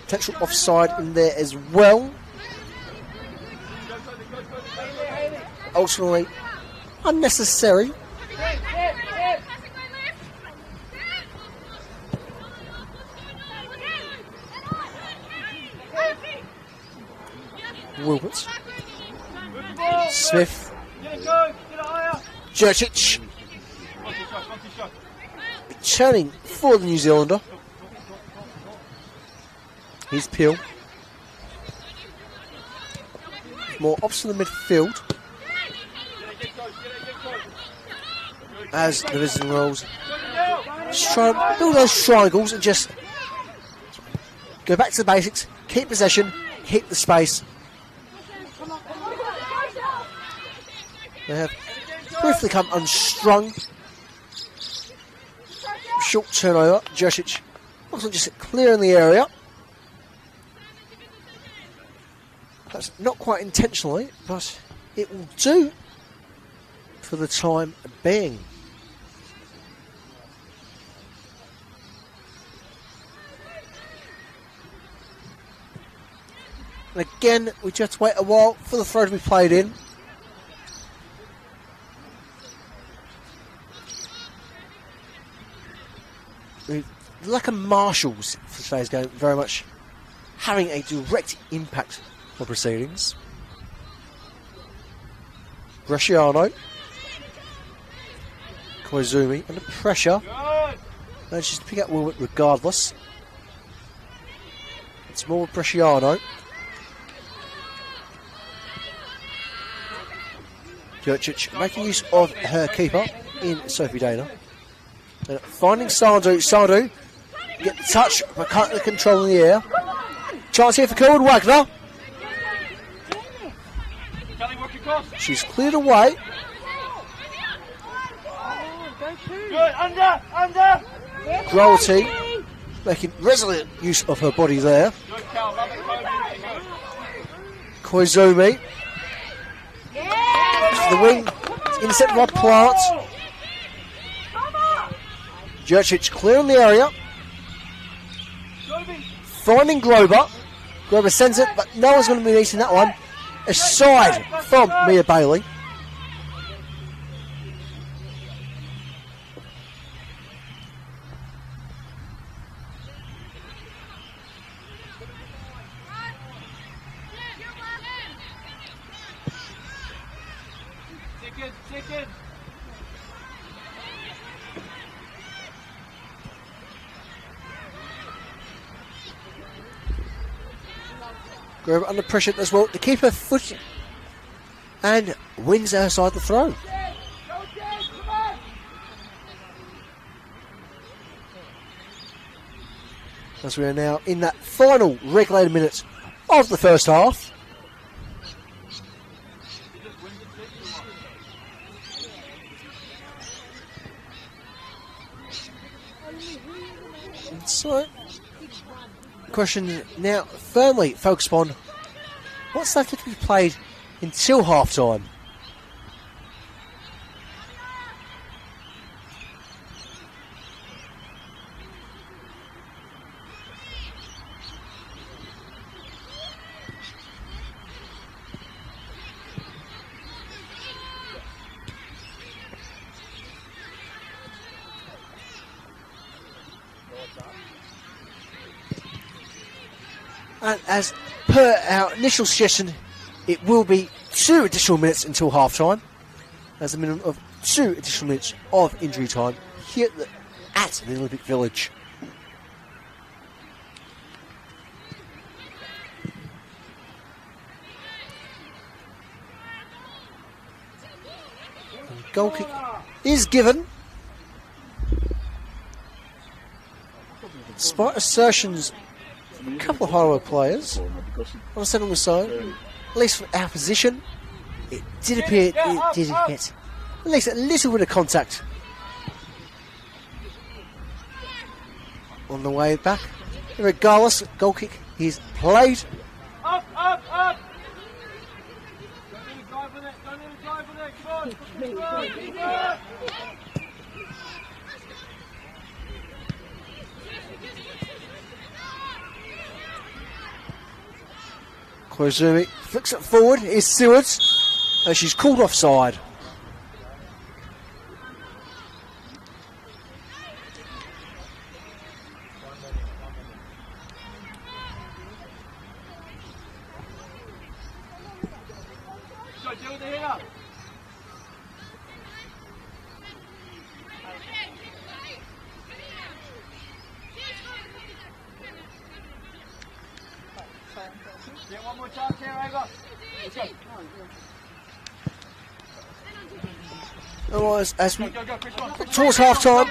Potential offside in there as well. Ultimately, unnecessary. Wilbert. Smith. Jurcic. Returning for the New Zealander. Here's Peel. More opposite the midfield. As the visiting rolls. Just try and build those triangles and just go back to the basics. Keep possession. Keep the space. They have briefly come unstrung. Short turnover. Jurcic wasn't just clearing the area. Perhaps not quite intentionally, but it will do for the time being. And again, we just have to wait a while for the throw to be played in. The lack of marshals for today's game very much having a direct impact on proceedings. Bresciano. Koizumi under pressure. Manages to pick up Wilmot regardless. It's more Bresciano. Jurcic making use of her keeper in Sophie Dana. And finding Sardu. Sardu get the touch, but can't get the control in the air. Chance here for Kerwood Wagner. She's cleared away. Good, under! Growlty making resolute use of her body there. Koizumi. To the wing. Intercepted by Plant. Jurcic clearing the area. Finding Grover. Grover sends it, but no one's going to be meeting that one. Aside from Mia Bailey. Chicken. Grover under pressure as well to keep her foot and wins her side the throw. As we are now in that final regulated minute of the first half. And so, question now firmly focused on what's left to be played until half time. And as per our initial suggestion, it will be 2 additional minutes until half time. There's a minimum of 2 additional minutes of injury time here at the Olympic Village. And goal kick is given. Despite assertions from a couple of Heidelberg players on the Senol side, at least from our position, it did appear it did get at least a little bit of contact on the way back. Regardless, goal kick is played. Up! Don't need to drive with it, Come on! Koizumi flicks it forward, is Stewards, and she's called offside. Deal with the hitter. Get one more chance here, over. Let's go. Otherwise, as we Go, Chris, come on. towards half time,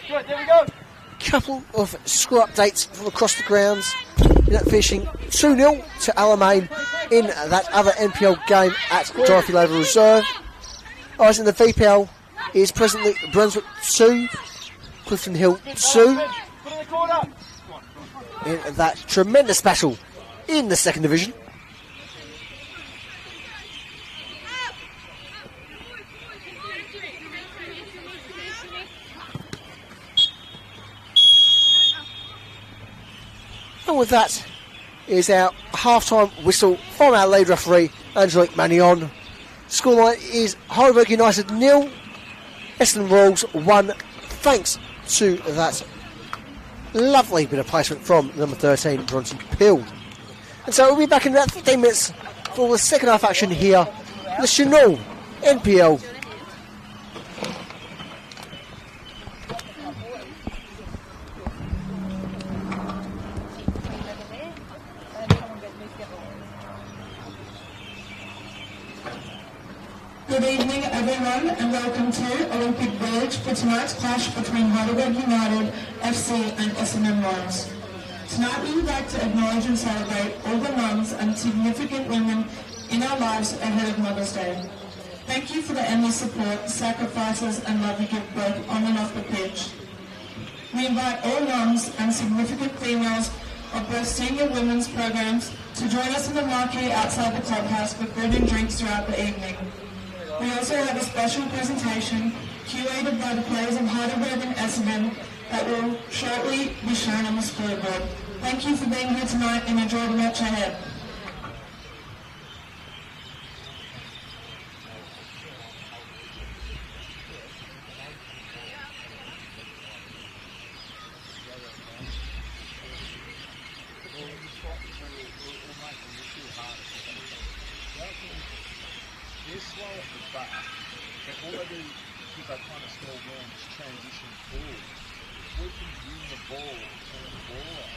Good, there we go. couple of score updates from across the grounds. In that finishing 2-0 to Alamein in that other NPL game at Dorothy Laver Reserve. As in the VPL is presently Brunswick 2, Clifton Hill 2. Put in the corner. In that tremendous battle in the second division. And with that is our half-time whistle from our lead referee, Angelique Magnon. Scoreline is Heidelberg United 0, Essendon Royals 1, thanks to that lovely bit of placement from number 13, Bronte Pill. And so we'll be back in about 15 minutes for the second half action here, the Senol NPL. Good evening, everyone, and welcome to Olympic Village for tonight's clash between Heidelberg United FC and Essendon Royals. Tonight we would like to acknowledge and celebrate all the mums and significant women in our lives ahead of Mother's Day. Thank you for the endless support, sacrifices and love you give both on and off the pitch. We invite all mums and significant females of both senior women's programs to join us in the marquee outside the clubhouse for food and drinks throughout the evening. We also have a special presentation curated by the players of Heidelberg and Essendon that will shortly be shown on the scoreboard. Thank you for being here tonight and enjoy the match ahead. They're slow at the back, but all they do is they kind of slow down, just transition forward. We can win the ball, turn the ball out.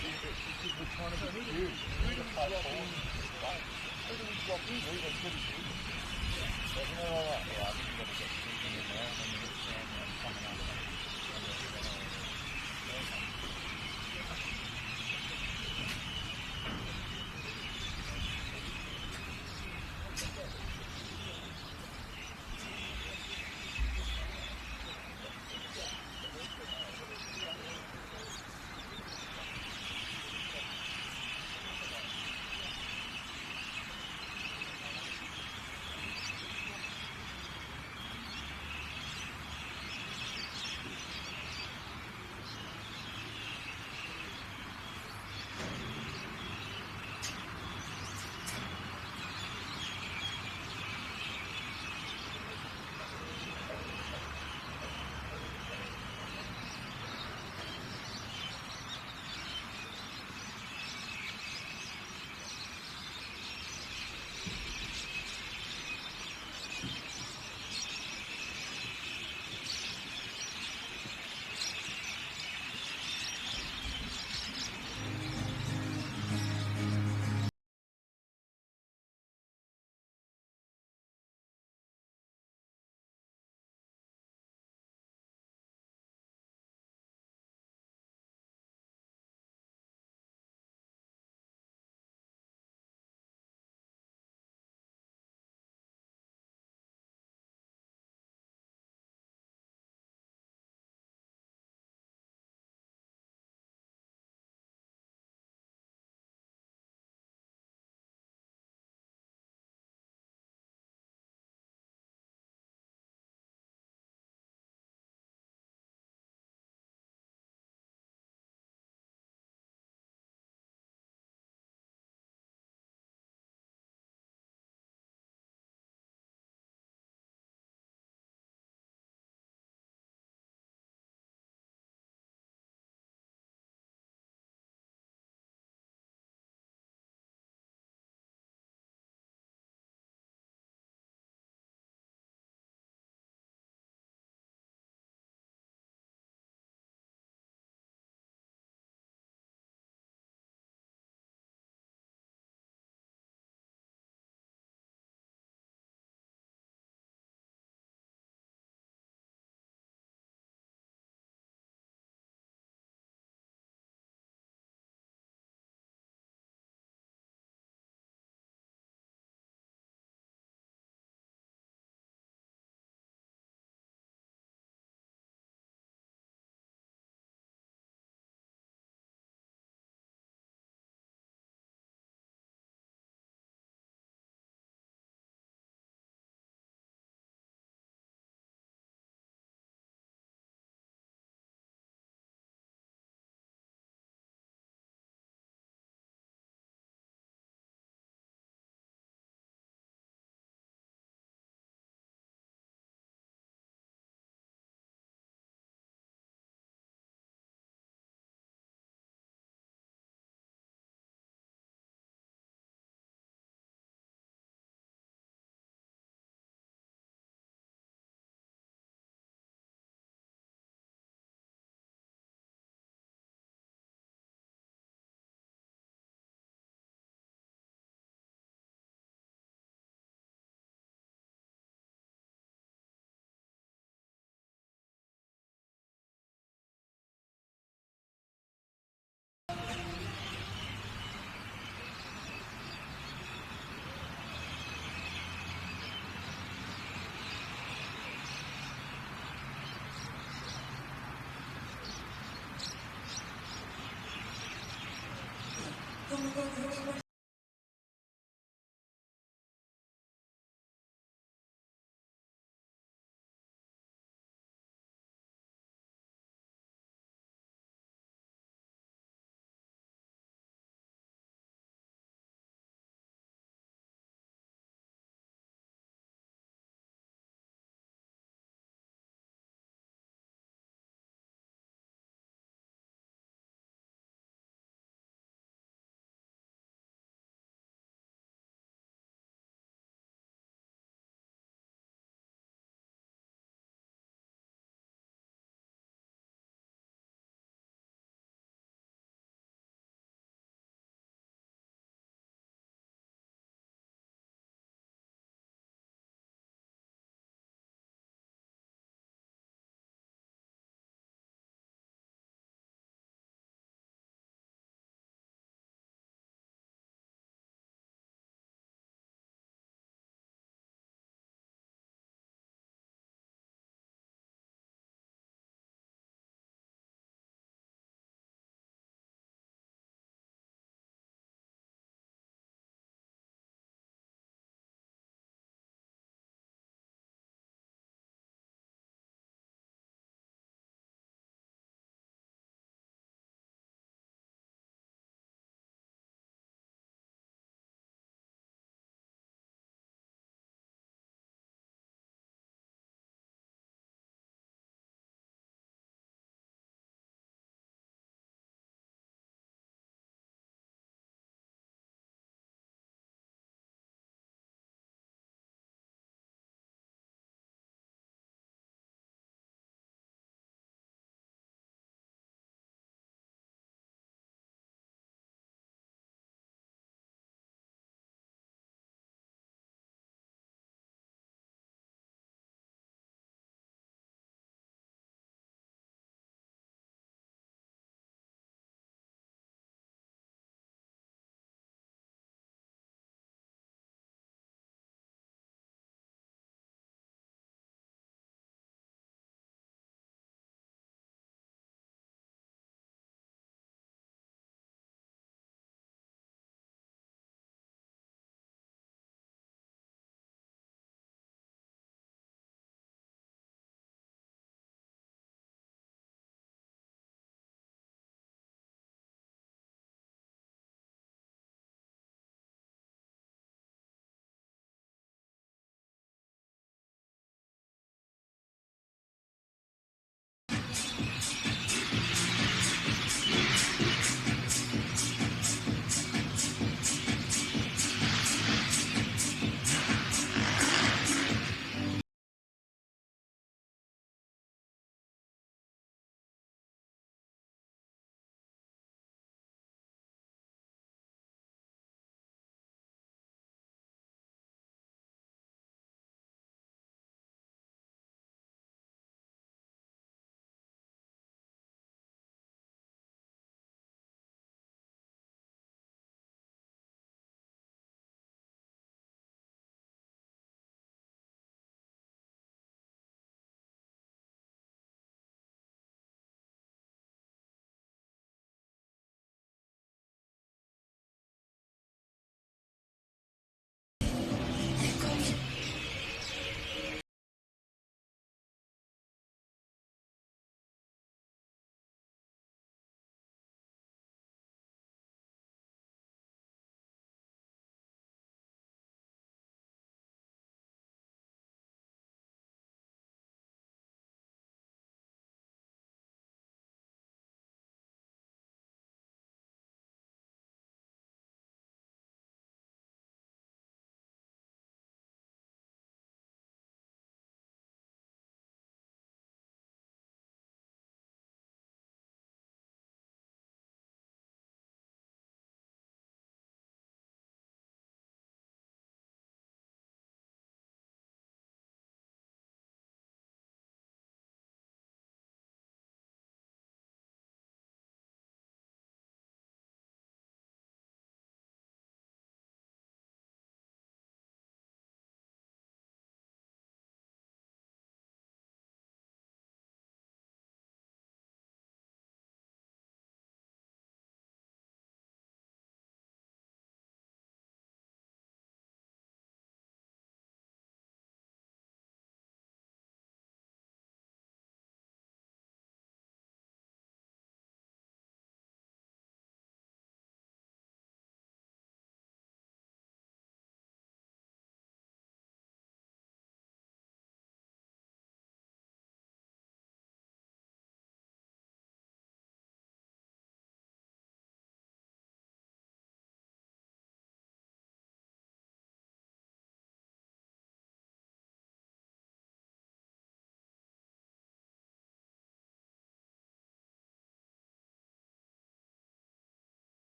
Because we're trying to be good. We need to play forward. Look at this block, they're pretty good. But you know what, yeah, I think we've got to get in there now, and then we get Sam coming up.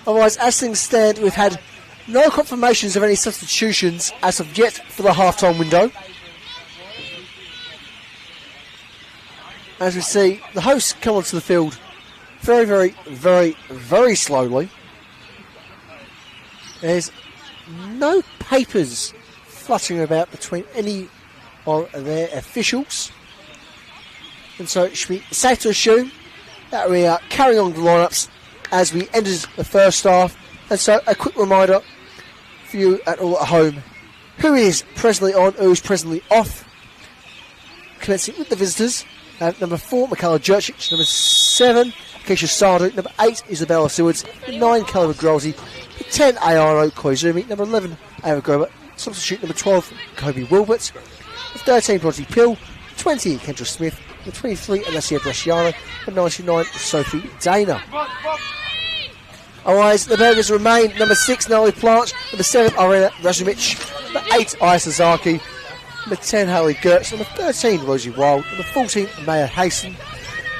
Otherwise, as things stand, we've had no confirmations of any substitutions as of yet for the half-time window. As we see, the hosts come onto the field very, very, very, very slowly. There's no papers fluttering about between any of their officials. And so it should be safe to assume that we are carrying on the lineups as we entered the first half. And so a quick reminder for you at all at home, who is presently on, who is presently off. Commencing with the visitors. Number 4, Michaela Jurcic. Number 7, Keisha Sardu. Number 8, Isabella Sewards. 9, Caleb Grolsey. 10, Ayano Koizumi. Number 11, Ava Grover. Substitute number 12, Kobe Wilbert. 13, Bronte Pill. 20, Kendra Smith. Number 23, Alessia Bresciano. Number 99, Sophie Dana. Otherwise, the Burgers remain number 6, Natalie Plant. Number 7, Irina Razumic. Number 8, Aya Sazaki. Number 10, Haley Gertz. Number 13, Rosie Wild. Number 14, Maya Hasten.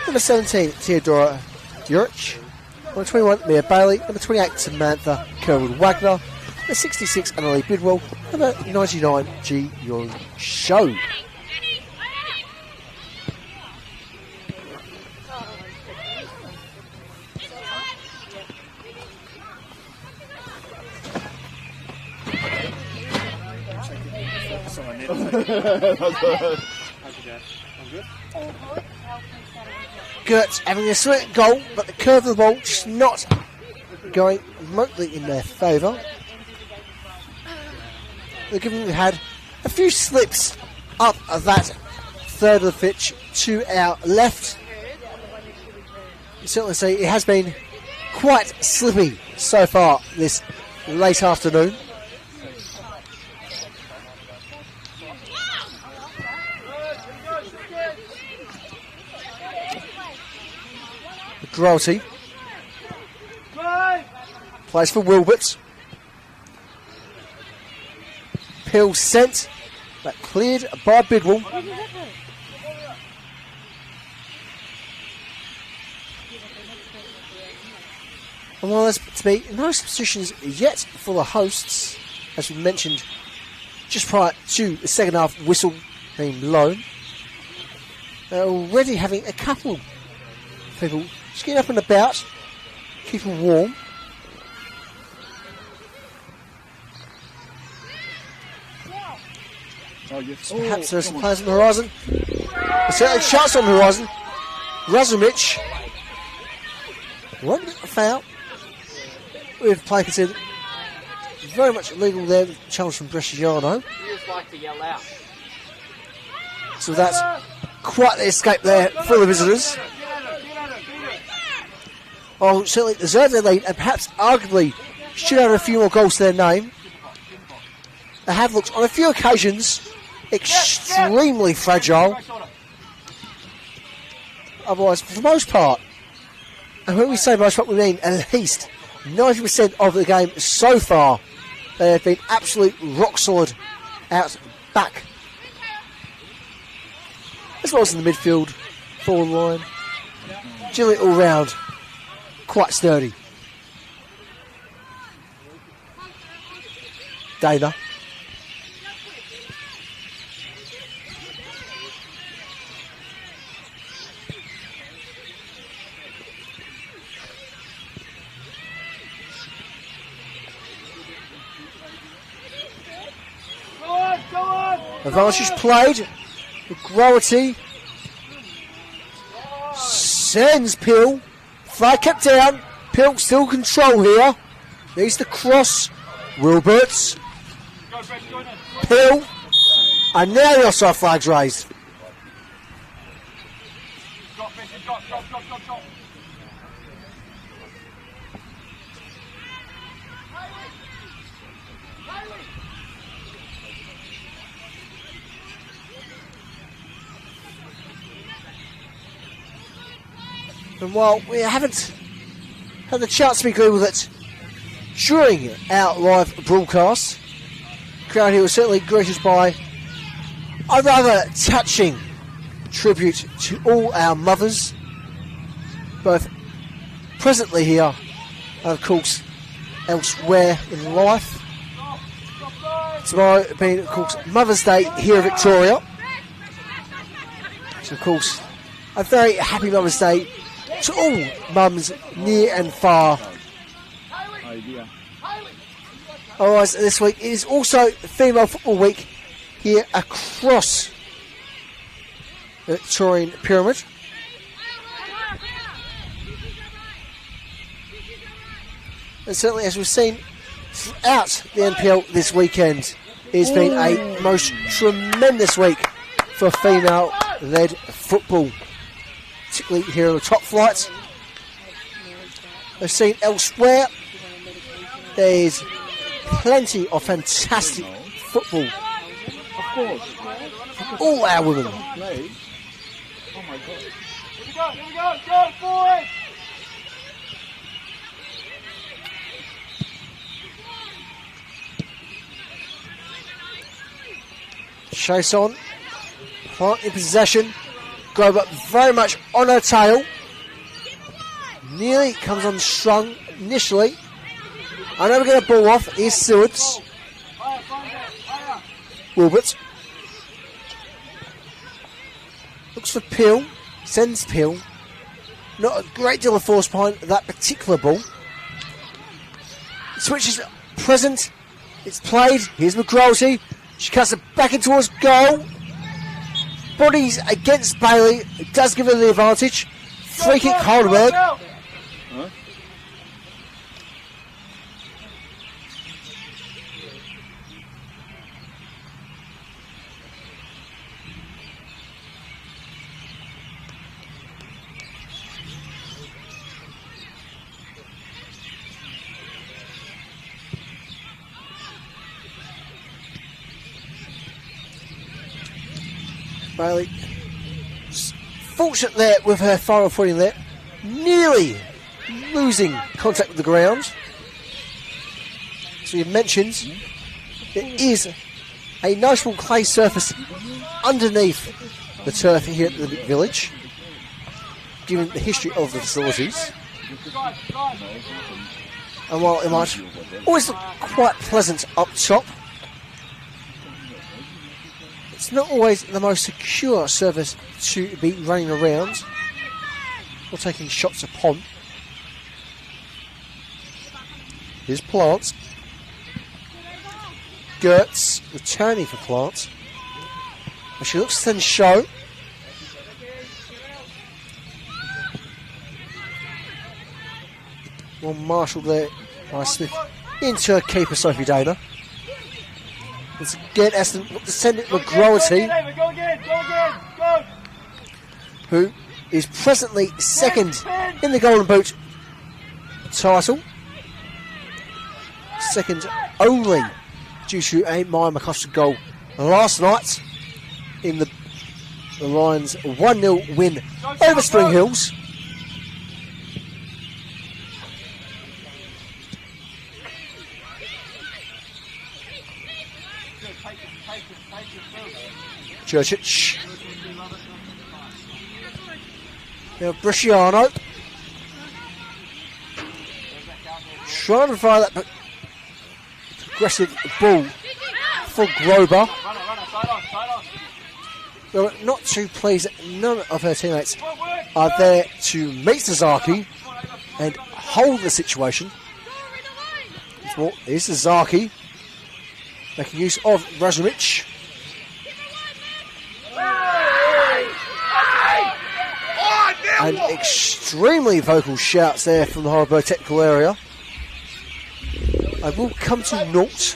Number 17, Theodora Jurich. Number 21, Mia Bailey. Number 28, Samantha Kerwood Wagner. Number 66, Annalie Bidwell. Number 99, Ji Yoon Shou. Gertz having a sweet goal, but the curve of the ball just not going remotely in their favour. They're given we had a few slips up of that third of the pitch to our left. You certainly see it has been quite slippy so far this late afternoon. Grolty plays for Wilbert. Pill sent, but cleared by Bidwell. And while there's to be no substitutions yet for the hosts, as we mentioned just prior to the second half whistle being blown, they're already having a couple of people just get up and about, keep them warm. Perhaps there are some players on the horizon. There's certainly shots on the horizon. Razumic won't get a foul. With play considered very much illegal there. Challenge from Bresciano. You just like to yell out. So that's quite the escape there for the visitors. Oh, certainly deserve their lead and perhaps arguably should have a few more goals to their name. They have looked on a few occasions extremely fragile. Otherwise, for the most part, and when we say most part, we mean at least 90% of the game so far, they have been absolute rock solid out back, as well as in the midfield, forward line. Generally all round, quite sturdy. Dana. Advantage played. Growerty sends Pill. Flag kept down. Pill still control here. Needs to cross. Wilberts. Pill. And now the offside flag's raised. And while we haven't had the chance to be good with it during our live broadcast, the crowd here was certainly greeted by a rather touching tribute to all our mothers, both presently here and of course elsewhere in life. Tomorrow being, of course, Mother's Day here in Victoria. So, of course, a very happy Mother's Day to all mums near and far. Otherwise, this week it is also Female Football Week here across the Victorian Pyramid. And certainly, as we've seen throughout the NPL this weekend, it's been a most tremendous week for female-led football, particularly here on the top flight. We've seen elsewhere, there's plenty of fantastic football. Of course. All our women. Oh my God. Here we go, go forward! Chase on, plant in possession, Grover very much on her tail, nearly comes unstrung initially. I know we're going to ball off, here's Sewards, Wilbert, looks for Peel, sends Peel, not a great deal of force behind that particular ball. Switch is present, it's played, here's McGrosty. She cuts it back in towards goal. Bodies against Bailey. It does give her the advantage. Free kick, Heidelberg. Huh? Bailey, fortunate there with her final footing there, nearly losing contact with the ground. So you mentioned there is a nice small clay surface underneath the turf here at the village, given the history of the facilities. And while it might always look quite pleasant up top, it's not always the most secure surface to be running around or taking shots upon. Here's Plant. Gertz returning for Plant. And she looks to then show. One marshalled there by Smith into her keeper, Sophie Dana. Once again, Essendon look to send it to McGrowarty, who is presently second in the Golden Boot title. Second only due to a Maya McCusker goal last night in the Lions' 1-0 win over Spring Hills. Jurcic. Now Bresciano. Trying to fire that progressive ball for Grober. Well, not too pleased that none of her teammates are there to meet Sasaki and hold the situation. Here's Sasaki making use of Razovic. And extremely vocal shouts there from the Heidelberg technical area. I will come to naught.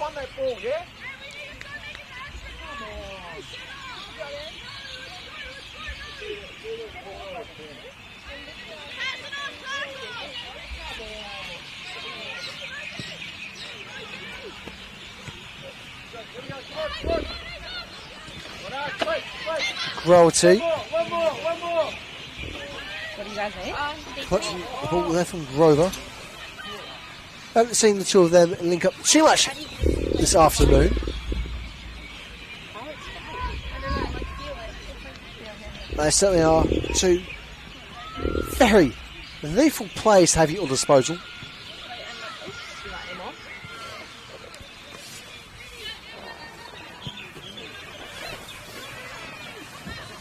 Growty. What do you guys need? Clutching the ball there from Grover. Haven't seen the two of them link up too much this afternoon. They certainly are two very lethal players to have at your disposal.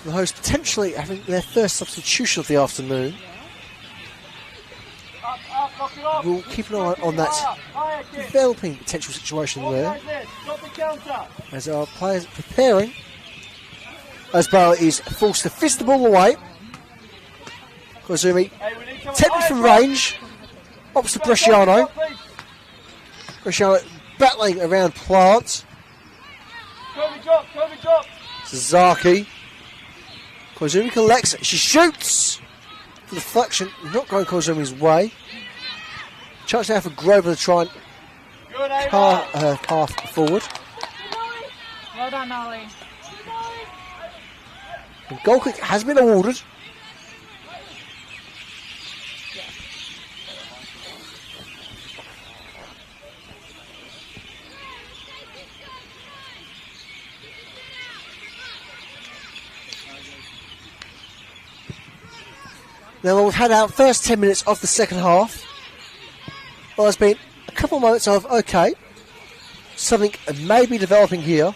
The host potentially having their first substitution of the afternoon. We'll keep an eye on that developing potential situation there as our players preparing. As Bale is forced to fist the ball away. Koizumi tempted from range. Opposite Bresciano. Bresciano battling around Plant. Sasaki. Koizumi collects. She shoots. The deflection not going Koizumi's way. Chance now for Grover to try and calf forward. Well done, Ollie. The goal kick has been awarded. Now we've had our first 10 minutes of the second half. Well, there's been a couple of moments of, okay, something may be developing here.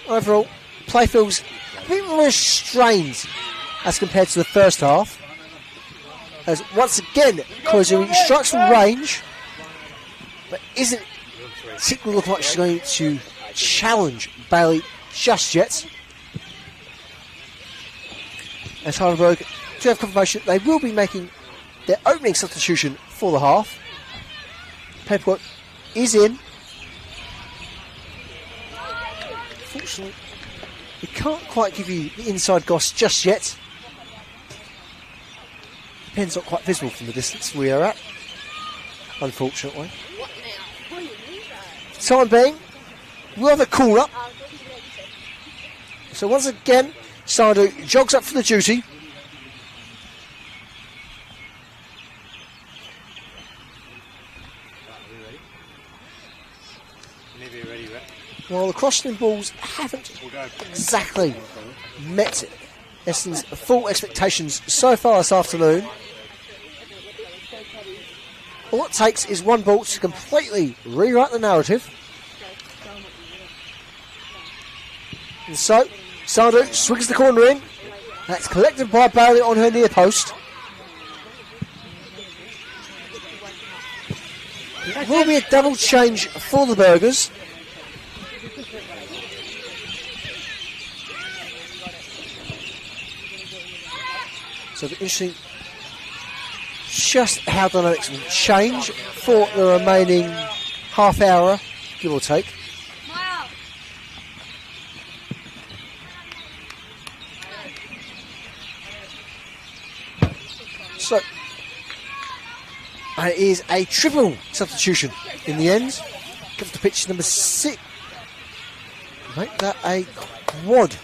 Overall, play feels a bit more restrained as compared to the first half. As once again, Koizumi strikes from range, but isn't particularly looking like she's going to challenge Bailey just yet. As Heidelberg do have confirmation they will be making their opening substitution for the half. Paperwork is in. Unfortunately, we can't quite give you the inside goss just yet. The pen's not quite visible from the distance we are at, unfortunately. For the time being, we'll have a call up. So once again, Sandu jogs up for the duty. While the crossing balls haven't exactly met Essendon's full expectations so far this afternoon, all it takes is one ball to completely rewrite the narrative. And so, Sandu swings the corner in. That's collected by Bailey on her near post. It will be a double change for the Burgers. So it'll be interesting just how dynamics will change for the remaining half hour, give or take. So, and it is a triple substitution in the end. Comes to pitch number 6. Make that a quad.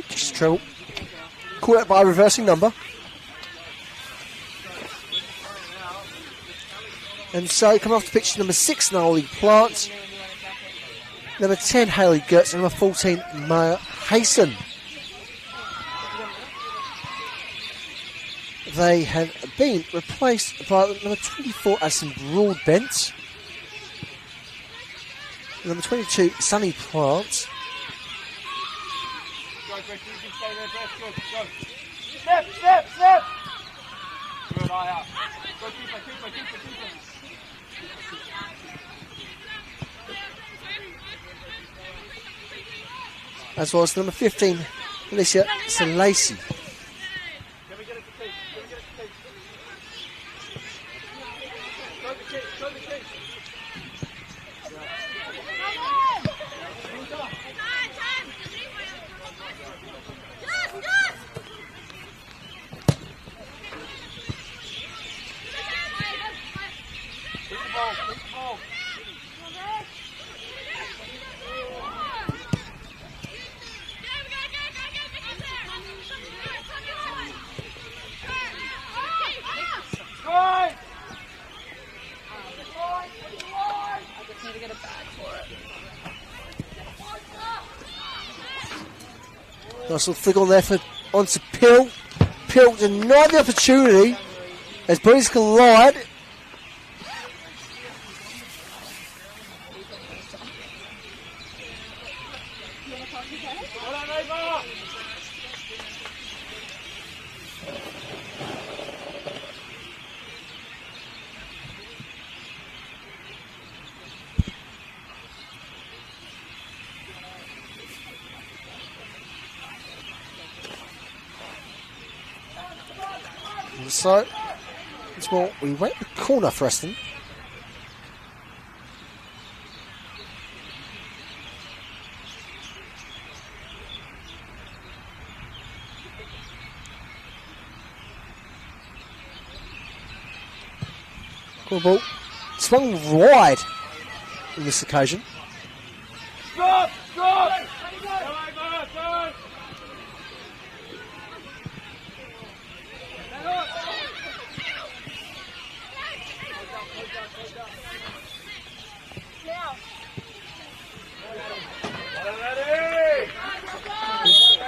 Just treble. Caught out by a reversing number. And so coming off the pitch number 6, Nolly Plant. Number 10, Hayley Gertz. And number 14, Maya Hayson. They have been replaced by number 24, Alison Broadbent. Number 22, Sunny Plant. Step, step, step! Good eye out. Go keeper, keeper, keeper, keeper. As well as number 15, Alicia Salacey. Can we get it to Keith? Can we get it to Keith? Go to Keith, go to Keith. Nice little flick on there for onto Pill. Pill denied the opportunity as bodies collide. So, it's more, we went the corner for Essendon. Corner ball swung wide on this occasion. Stop! Stop!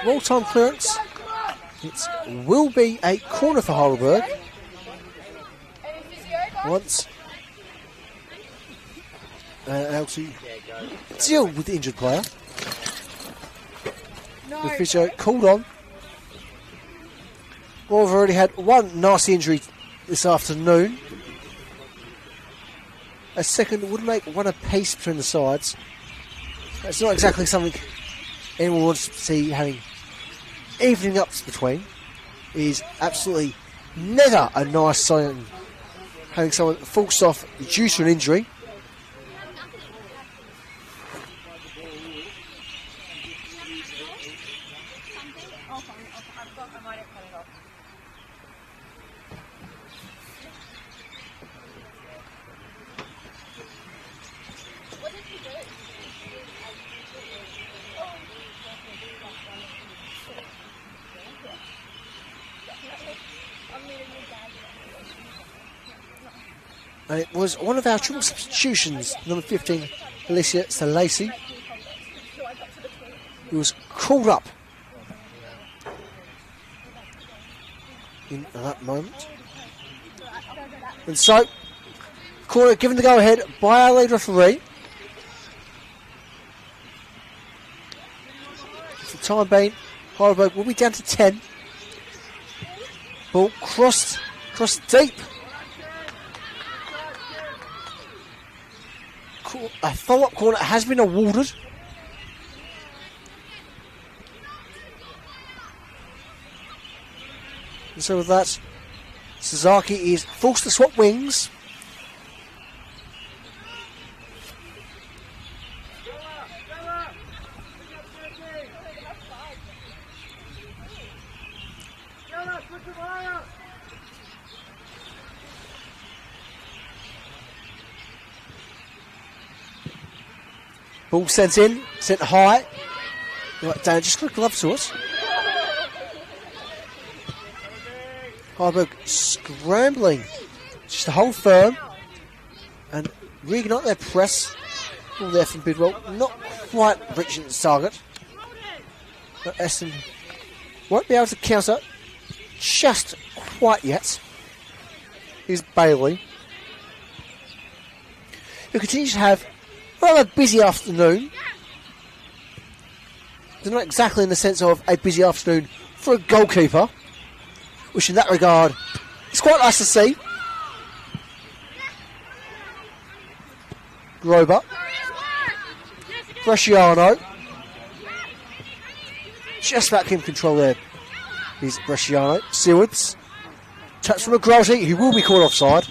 Well-timed clearance. It will be a corner for Heidelberg. Once able to deal with the injured player. The physio called on. Well, we've already had one nasty injury this afternoon. A second would make one apiece between the sides. It's not exactly something anyone wants to see having evening ups between. It is absolutely never a nice sign having someone forced off due to an injury. And it was one of our triple substitutions, number 15, Alicia Lacey, who was called up in that moment. And so, corner given the go-ahead by our lead referee. For the time being, Heidelberg will be down to 10. Ball crossed deep. A follow-up corner has been awarded. And so with that, Sasaki is forced to swap wings. Ball sent in, sent high. Right, Dan, just got a glove to us. Heidelberg scrambling just to hold firm and reignite their press. All there from Bidwell, not quite reaching its target. But Essendon won't be able to counter just quite yet. Here's Bailey, who continues to have a rather busy afternoon. They're not exactly in the sense of a busy afternoon for a goalkeeper, which in that regard is quite nice to see. Grober, Bresciano, just about in control there. He's Bresciano. Sewards, touch from McGrosty, who will be caught offside.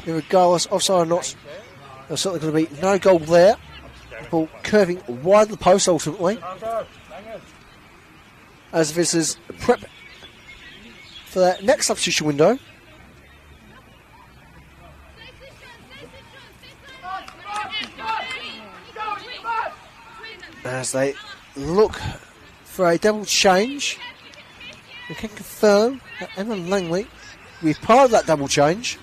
Regardless, offside or not, there's certainly going to be no goal there. The ball curving wide of the post ultimately. As the visitors prep for their next substitution window. As they look for a double change, we can confirm that Emma Langley will be part of that double change.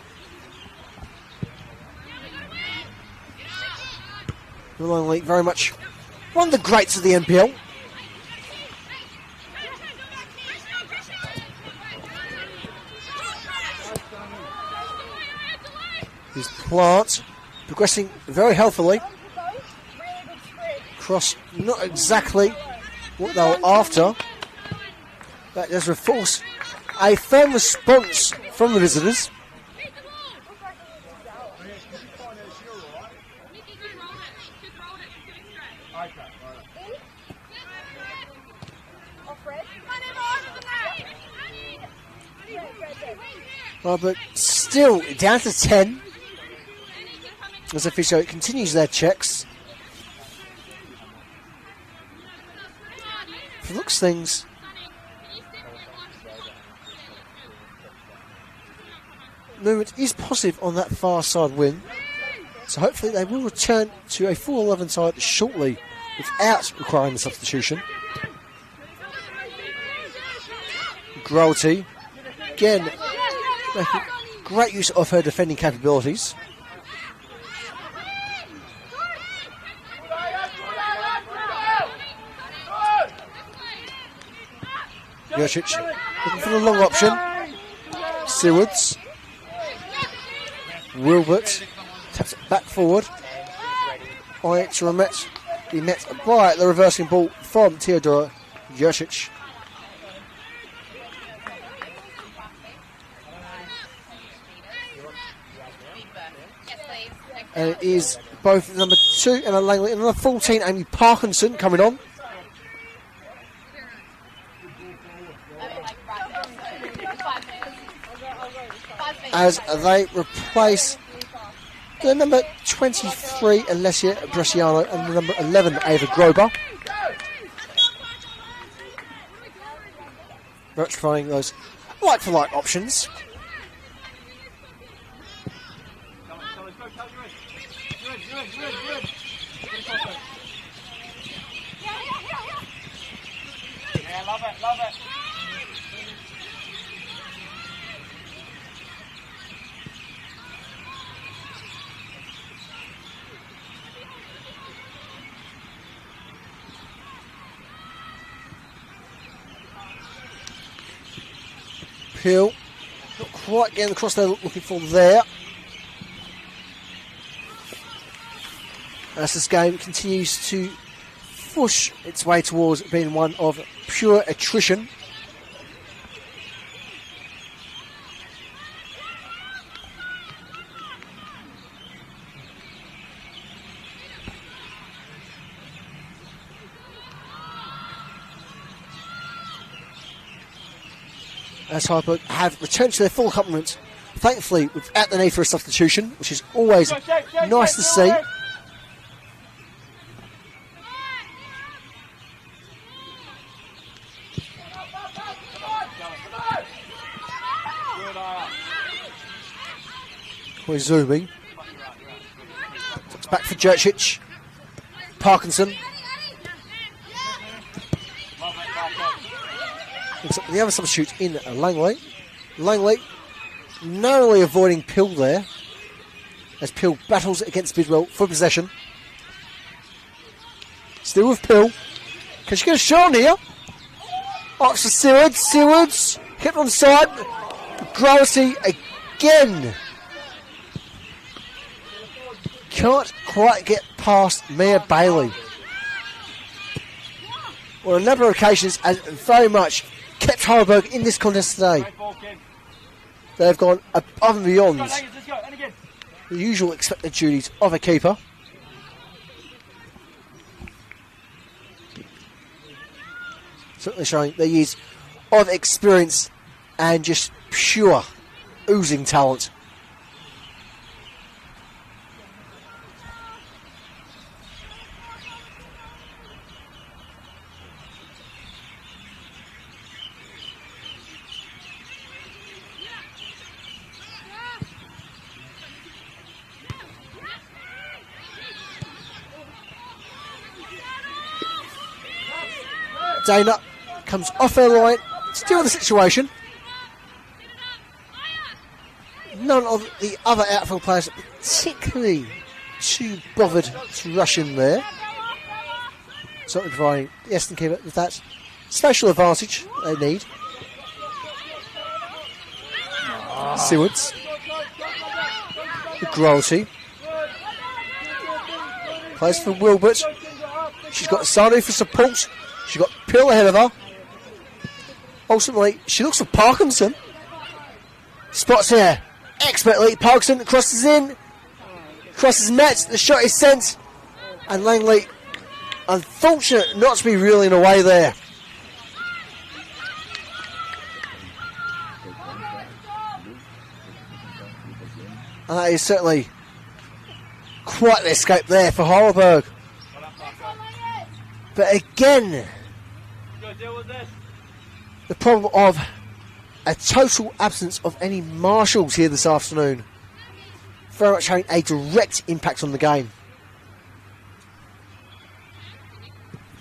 Langley, very much one of the greats of the NPL. His Plant progressing very healthily. Cross, not exactly what they were after. That does force a firm response from the visitors. But still down to 10. As the physio continues their checks. If it looks things. Movement is positive on that far side wing. So hopefully they will return to a full 11 side shortly without requiring the substitution. Grolty, again, making great use of her defending capabilities. Jurcic looking for the long option. Sewards. Wilbert taps it back forward. On it to be met by the reversing ball from Teodora Jurcic. And it is both number 2, Emma Langley, and number 14, Amy Parkinson, coming on. As they replace the number 23, Alessia Bresciano, and the number 11, Ava Grober. Rectifying those like-for-like options. Yeah, love it, love it. Peel, not quite getting across there looking for there. As this game continues to push its way towards being one of pure attrition. As Heidelberg have returned to their full complement, thankfully without the need for a substitution, which is always nice to see. Koizumi. It's back for Jurcic. Parkinson. The other substitute in Langley. Langley narrowly avoiding Pill there as Pill battles against Bidwell for possession. Still with Pill. Can she get a shot on here? Ox for Sewards. Sewards kept on side. Grossi again. Can't quite get past Mia Bailey. On a number of occasions, and very much kept Heidelberg in this contest today. They've gone above and beyond the usual expected duties of a keeper. Certainly showing their years of experience and just pure oozing talent. Dana comes off her line, still in the situation. None of the other outfield players particularly too bothered to rush in there. Certainly providing the Essendon keeper with that special advantage they need. Sewards. Grolty. Plays for Wilbert. She's got Sanu for support. She's got Pill ahead of her. Ultimately, she looks for Parkinson. Spots here expertly. Parkinson crosses in. Crosses met. The shot is sent. And Langley, unfortunate not to be reeling away there. And that is certainly quite the escape there for Heidelberg. But again, the problem of a total absence of any marshals here this afternoon. Very much having a direct impact on the game.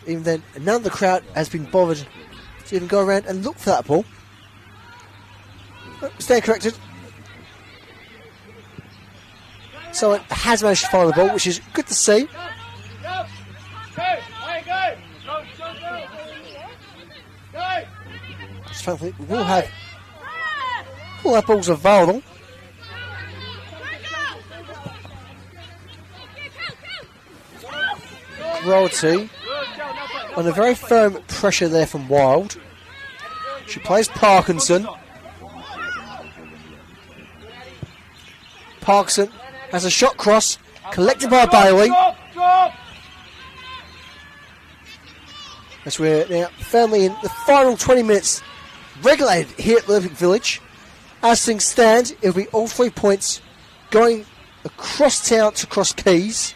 Even then, none of the crowd has been bothered to even go around and look for that ball. Stand corrected. Someone has managed to find the ball, which is good to see. Just frankly, we'll have all our balls available. Royalty on a very firm pressure there from Wild. She plays Parkinson. Parkinson has a shot cross collected by Bailey. As we're now firmly in the final 20 minutes regulated here at the Olympic Village. As things stand, it'll be all 3 points going across town to Cross Keys.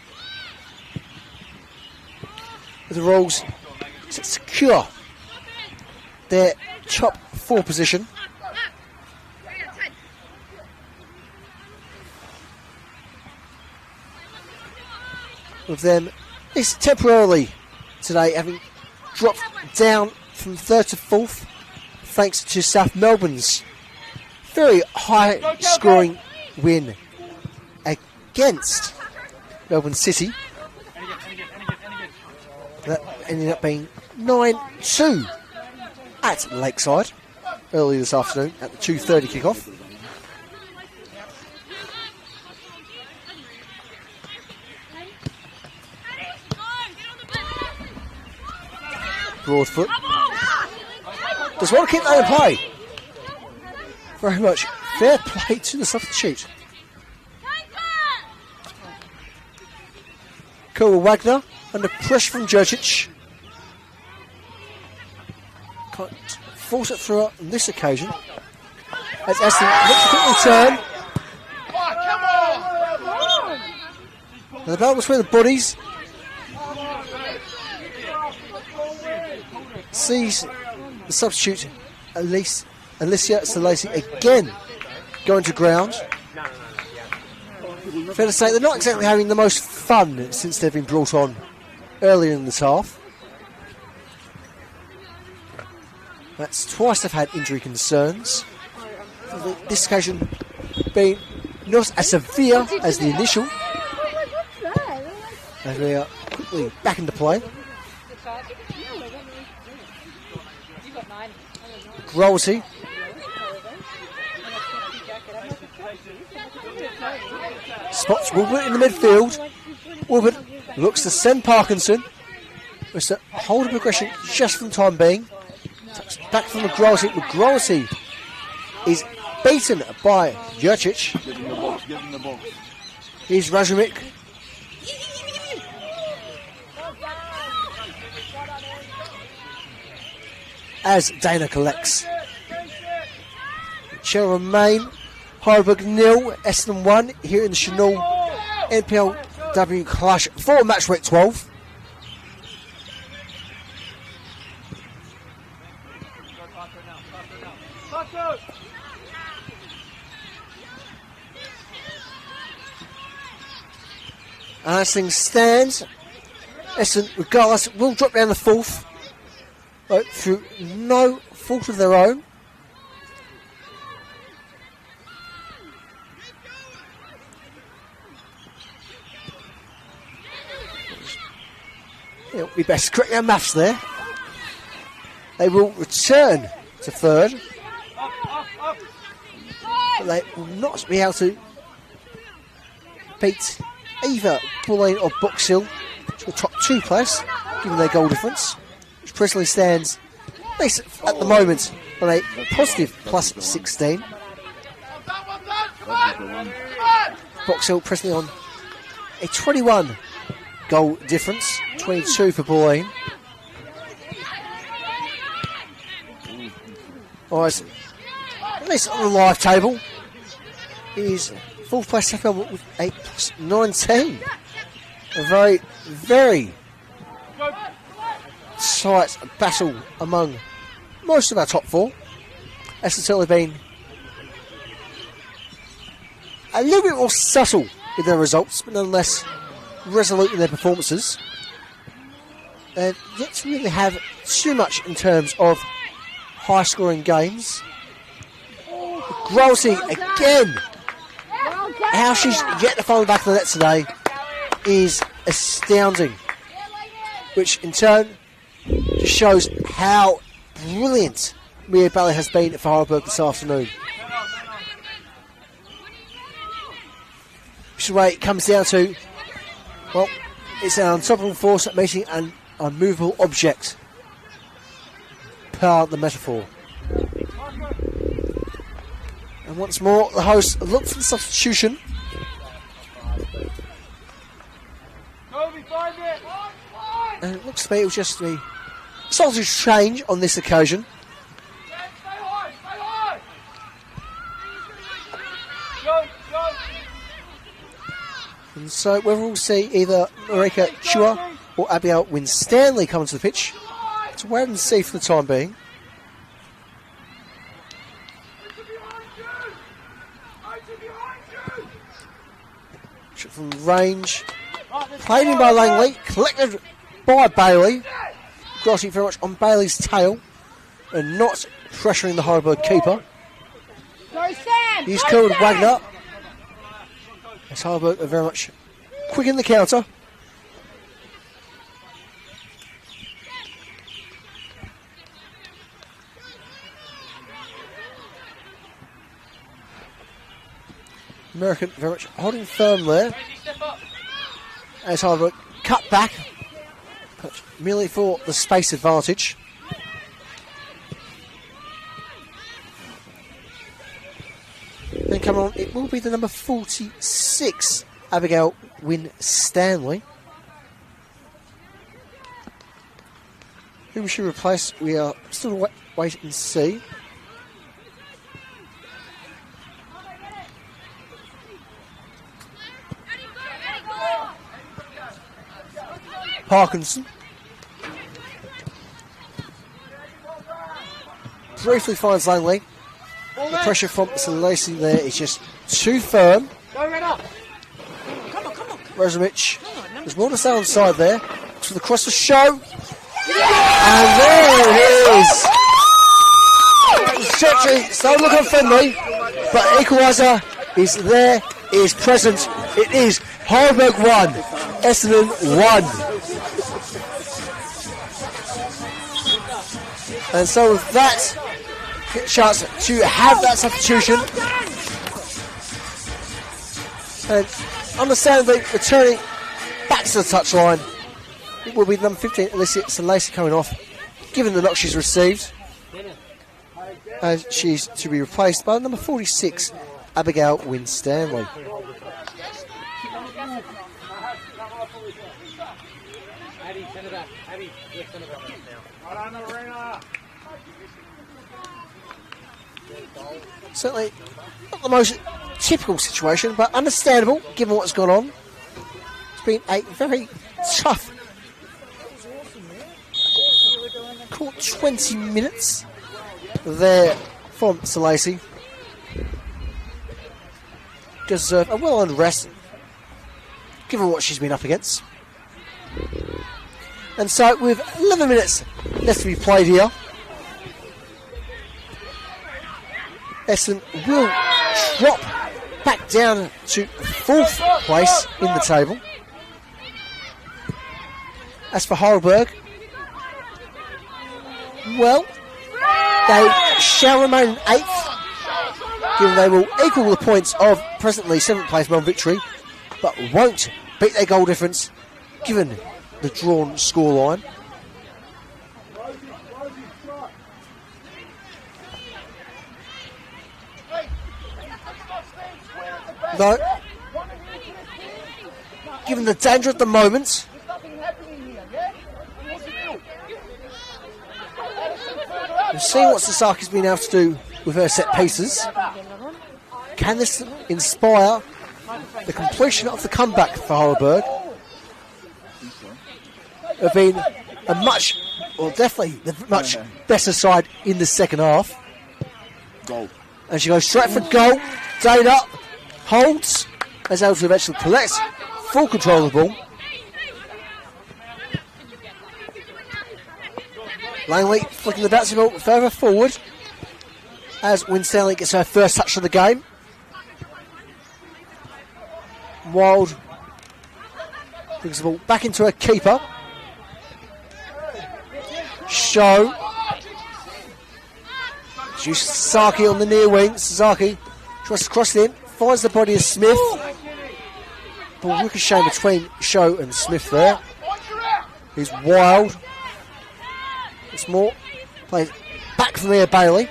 With the Royals to secure their top 4 position. With them, at least temporarily today, having dropped down from 3rd to 4th, thanks to South Melbourne's very high scoring win against Melbourne City. That ended up being 9-2 at Lakeside earlier this afternoon at the 2:30 kickoff. Broadfoot does want to keep that in play. Very much fair play to the substitute. Cole Wagner under pressure from Jurcic. Can't force it through on this occasion. As Essendon looks to quickly turn. And the ball between the bodies. Sees the substitute Alicia Salasi again going to ground. Fair to say they're not exactly having the most fun since they've been brought on earlier in this half. That's twice they've had injury concerns. This occasion being not as severe as the initial. As we are quickly back into play. Grolty. Spots Woolbert in the midfield. Woolbert looks to send Parkinson. It's to hold a progression just for the time being. Back from the Grolty. The Grolty is beaten by Jurcic. Here's Razumik. As Dana collects. Shall remain Heidelberg 0, Essendon 1 here in the Senol NPLW clash for match week 12. And as things stand, Essendon, regardless, will drop down the 4th. Through no fault of their own. We best correct our maths there. They will return to 3rd. But they will not be able to beat either Bulleen or Box Hill to the top 2 place, given their goal difference. Presently stands, at least at the moment, on a positive plus 16. Box Hill presently on a 21 goal difference, 22 for Bulleen. Alright, at least on the live table, it is Fourth place Sheffield with a plus 19. A very, very tight battle among most of our top four. Essendon certainly been a little bit more subtle in their results, but nonetheless resolute in their performances. They've yet to really have too much in terms of high scoring games. Grossi again. How she's yet to find the back of the net today is astounding, which in turn just shows how brilliant Mia Bailey has been for Heidelberg this afternoon. Which is the way it comes down to, well, it's an unstoppable force meeting an unmovable object, per the metaphor. And once more, the hosts look for the substitution. And it looks to me it will just be a solitary change on this occasion. And so whether we'll see either Marika Chua or Abigail Winstanley come to the pitch, to wait and see for the time being. Shot from range, played in by Langley, collected by Bailey. Grossi very much on Bailey's tail and not pressuring the Heidelberg keeper. He's killed Wagner. As Heidelberg are very much quick in the counter. American very much holding firm there. As Heidelberg cut back, but merely for the space advantage. Then coming on, it will be the number 46, Abigail Winstanley. Who we should replace, we are still wait and see. Parkinson. Briefly finds Langley. The pressure from Lacey there is just too firm. Rozovic. There's more to say on the side there. Looks for the cross to show. And there it is. Stretchy, still looking friendly, but equalizer is there, is present. It is Heidelberg 1, Essendon 1. And so with that, get a chance to have that substitution. And understandably returning back to the touchline, it will be number 15, Alicia Lacey coming off, given the knock she's received. As she's to be replaced by number 46, Abigail Winstanley. Certainly not the most typical situation, but understandable given what's gone on. It's been a very tough 20 minutes there from Sir Lacey. Deserve a well-earned rest given what she's been up against. And so with 11 minutes left to be played here, Essendon will drop back down to 4th place in the table. As for Heidelberg, well, they shall remain in 8th, given they will equal the points of presently 7th place Melbourne Victory, but won't beat their goal difference given the drawn scoreline. Though, given the danger at the moment, we've seen what Sasaki's been able to do with her set pieces. Can this inspire the completion of the comeback for Heidelberg have been definitely the much better side in the second half. Goal. And she goes straight for goal. Dana holds as able to eventually collect full control of the ball. Langley flicking the bouncy ball further forward as Winstanley gets her first touch of the game. Wild brings the ball back into her keeper. Show. Sasaki on the near wing. Sasaki tries to cross it in, finds the body of Smith. Ball ricochet between Show and Smith there. He's Wild. It's more. Plays back from there, Bailey.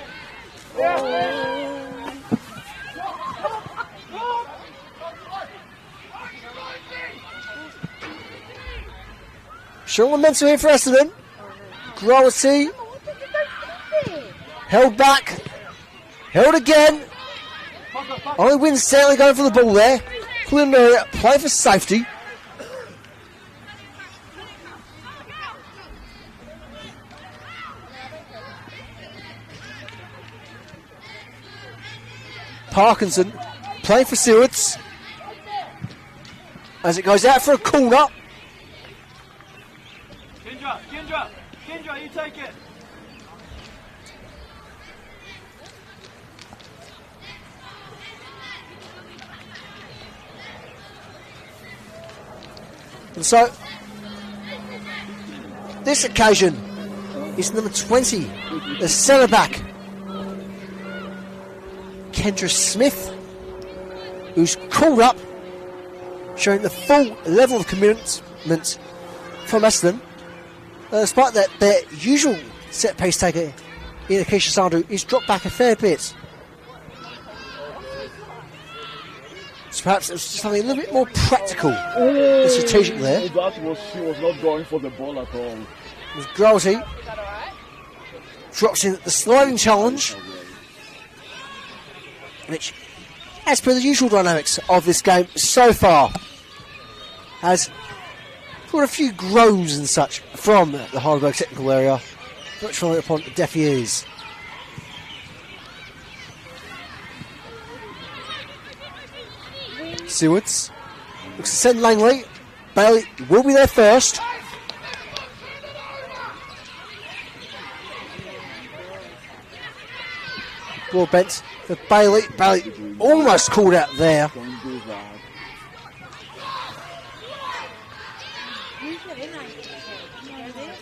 Showing momentum here for Essendon. Growity. Held back. Held again. Only Winstanley going for the ball there. Clean area, play for safety. Parkinson playing for Sewards as it goes out for a corner. Kendra, you take it. And so, this occasion is number 20, the centre back, Kendra Smith, who's called up, showing the full level of commitment from Essendon. Despite that, their usual set piece taker in Akeisha Sandu is dropped back a fair bit. So perhaps it was just something a little bit more practical and strategic there. She was not going for the ball at all. With Grossi drops in the sliding challenge, which, as per the usual dynamics of this game so far, has brought a few groans and such from the Heidelberg technical area, much falling upon deaf ears. Sewards looks to send Langley. Bailey will be there first. Ball bent for Bailey. Bailey almost called out there. Don't do that.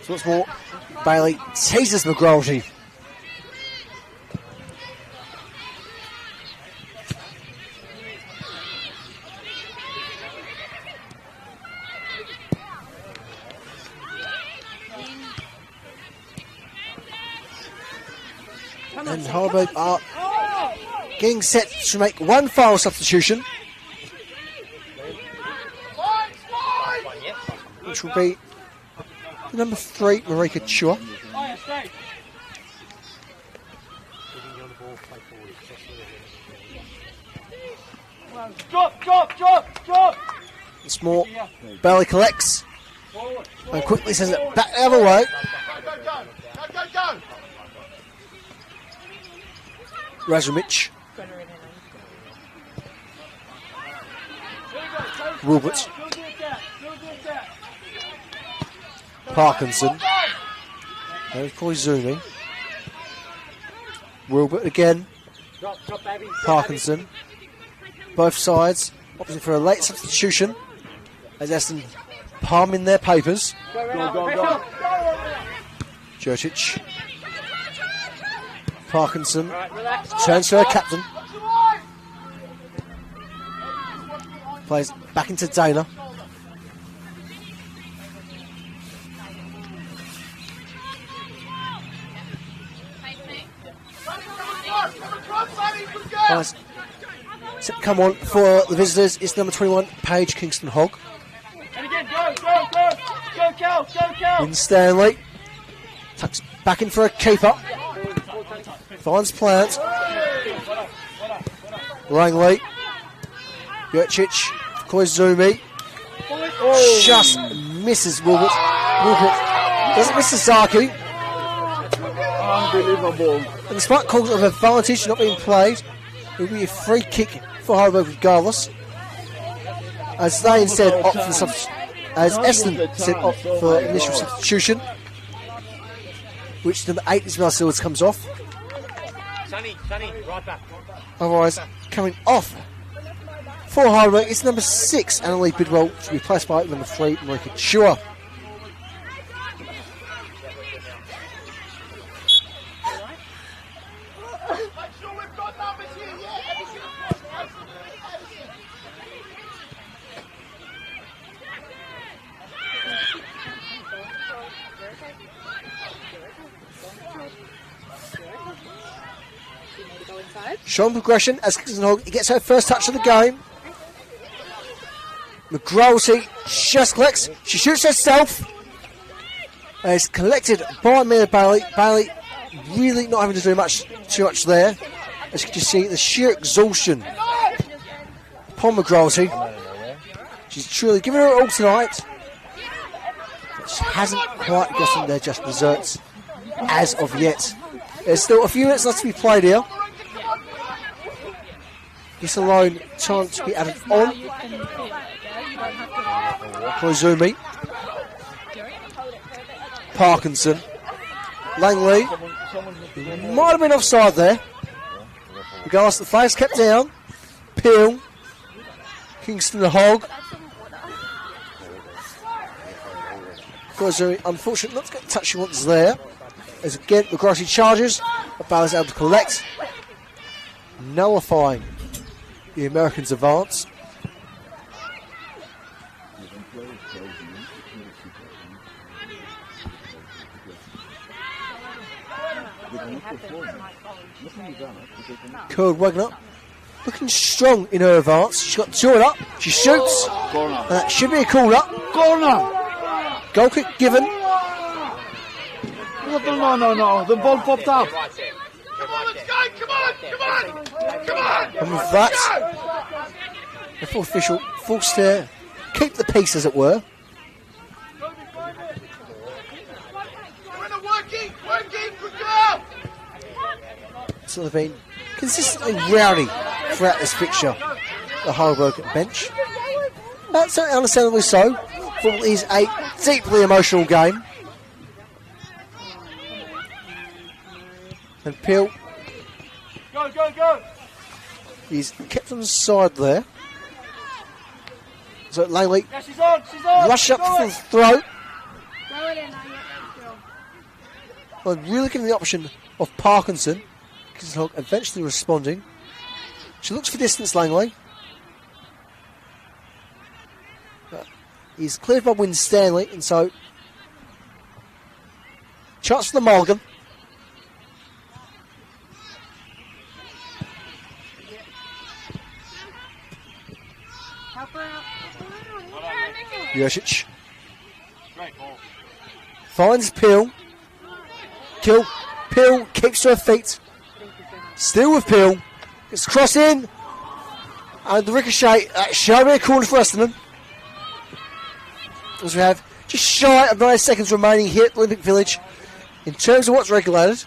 So what's more, Bailey teases McGrolty. And Heidelberg are getting set to make one final substitution, which will be number 3, Marika Chua. Drop! It's more. Bailey collects and quickly sends it back the other way. Go! Razumich. Wilbert. Parkinson. There's Koizumi. Wilbert again. Parkinson. Both sides opting for a late substitution as Essendon palming their papers. Go. Jurcic. Parkinson turns to her captain. Plays back into Dana. Nice. So come on for the visitors. It's number 21, Paige Kingston Hogg. And again, go, Cal. Winstanley tucks back in for a keeper. Finds Plant. Langley Jurcic, Koizumi. Just misses Wilbert. Doesn't miss Sasaki. Unbelievable. And despite calls of advantage not being played, it will be a free kick for Heidelberg regardless. As they instead opt for as Essendon instead opt for initial substitution, which number 8 Ismail Silvers comes off. Sonny, right back. Otherwise, coming off for Heidelberg is number 6 Annalie Bidwell, to be replaced by number 3 Marika Chua. Strong progression as Kingston gets her first touch of the game. McGrosey just collects. She shoots herself. And it's collected by Mia Bailey. Bailey really not having to do too much there. As you can just see, the sheer exhaustion upon McGrosey. She's truly given her all tonight. But she hasn't quite gotten their just desserts as of yet. There's still a few minutes left to be played here. This alone time to be added on. Koizumi. Parkinson. Langley. Might have been offside there. Regardless, the flags kept down. Peel. Kingston the Hog. Koizumi, unfortunately, not to get the touch she wants there. As again, McGrosey charges. Bale is able to collect. Nullifying the Americans' advance. Curd Wagner looking strong in her advance. She's got 2 up. She shoots. Corner. That should be a corner. Corner. Goal kick given. No. The ball popped up. And with that, the fourth official forced to keep the peace, as it were. So they've been consistently rowdy throughout this fixture, the Heidelberg bench. That's understandably so. Football is a deeply emotional game. And Peel Go. is kept on the side there. So Langley Yeah, she's on. rush up for the throw. Well, really giving the option of Parkinson. Kingston eventually responding. She looks for distance, Langley. He's cleared by Wynne Stanley, and so chance for the Mulligan. Jurcic finds Peel. Peel keeps to her feet. Still with Peel. Gets cross in. And the ricochet. Shall be a corner for Essendon. As we have just shy of 9 seconds remaining here at Olympic Village. In terms of what's regulated,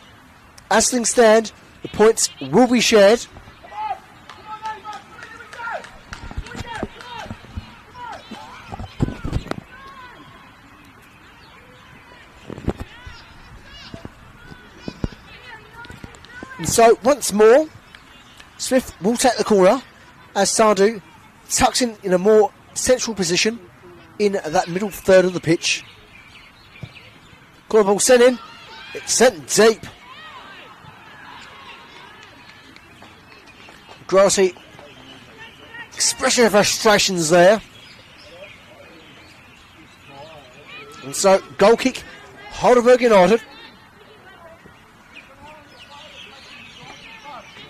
as things stand, the points will be shared. And so, once more, Smith will take the corner as Sardu tucks in a more central position in that middle third of the pitch. Corner ball sent in. It's sent deep. Grassy expression of frustrations there. And so, goal kick, Heidelberg United.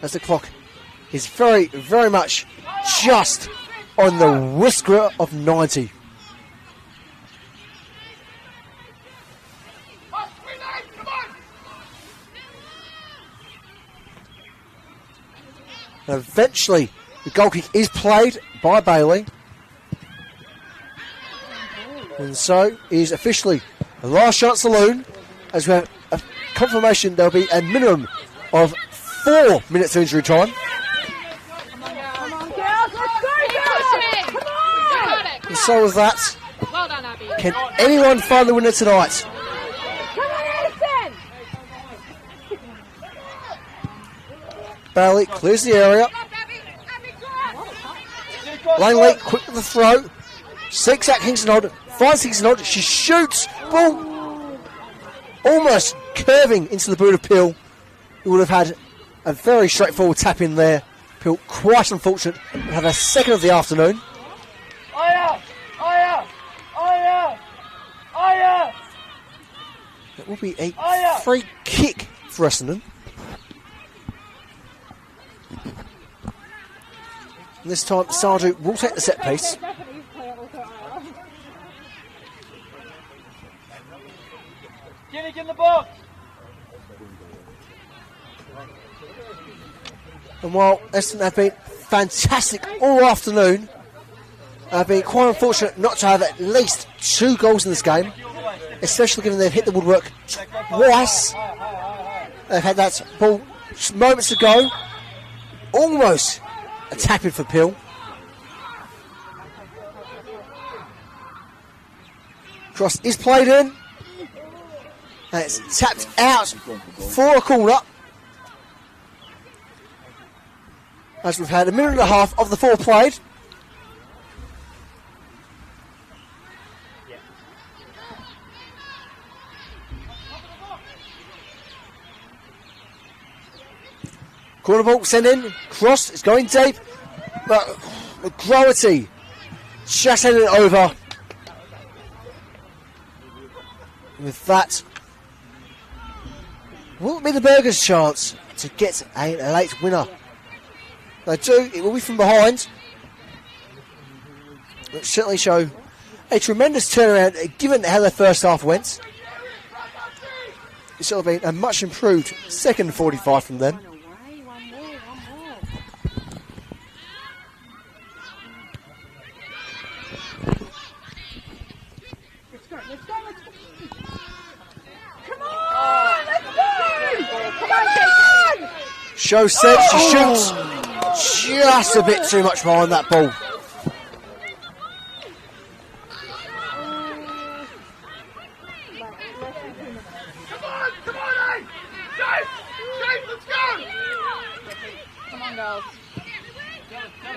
As the clock is very, very much just on the whisker of 90. And eventually, The goal kick is played by Bailey. And so is officially the last chance saloon, as we have a confirmation there'll be a minimum of 4 minutes of injury time. And so with that, Well done, Abby. can anyone find the winner tonight? Bailey clears the area. Langley quick with the throw. Seeks out Kingston, finds Kingston. She shoots. Ball almost curving into the boot of Peel. Who would have had a very straightforward tap in there. Peel quite unfortunate to have a second of the afternoon. It will be a free kick for Essendon. And this time, Sardu will take the set piece. Gimmick in the box. And while Essendon have been fantastic all afternoon, have been quite unfortunate not to have at least 2 goals in this game, especially given they've hit the woodwork twice. They've had that ball just moments ago, almost a tap in for Peel. Cross is played in. And it's tapped out for a corner. As we've had a minute and a half of the 4 played. Corner ball sent in. Cross is going deep. But McGrowarty just headed it over. With that, will it be the Burgers' chance to get a late winner? They do, it will be from behind. It certainly show a tremendous turnaround given how their first half went. It's sort of been a much improved second 45 from them. Show said she shoots just a bit too much behind that ball. Come on, eh? James, let's go! Come on, girls.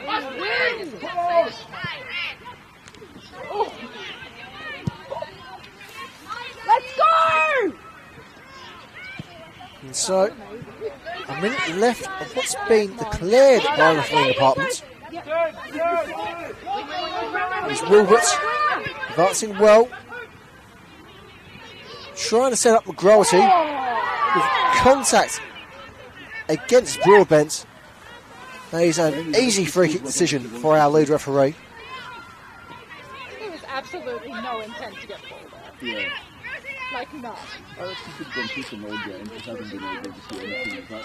Let's win! Let's go! And so, a minute left of what's been declared by the refereeing department. Is Wilbert advancing well, trying to set up McGrowarty with contact against Broadbent. That is an easy free kick decision for our lead referee. There was absolutely no intent to get the ball there. Yeah. Like, no. I reckon he could have gone through some old game, just hasn't been able to see anything of that.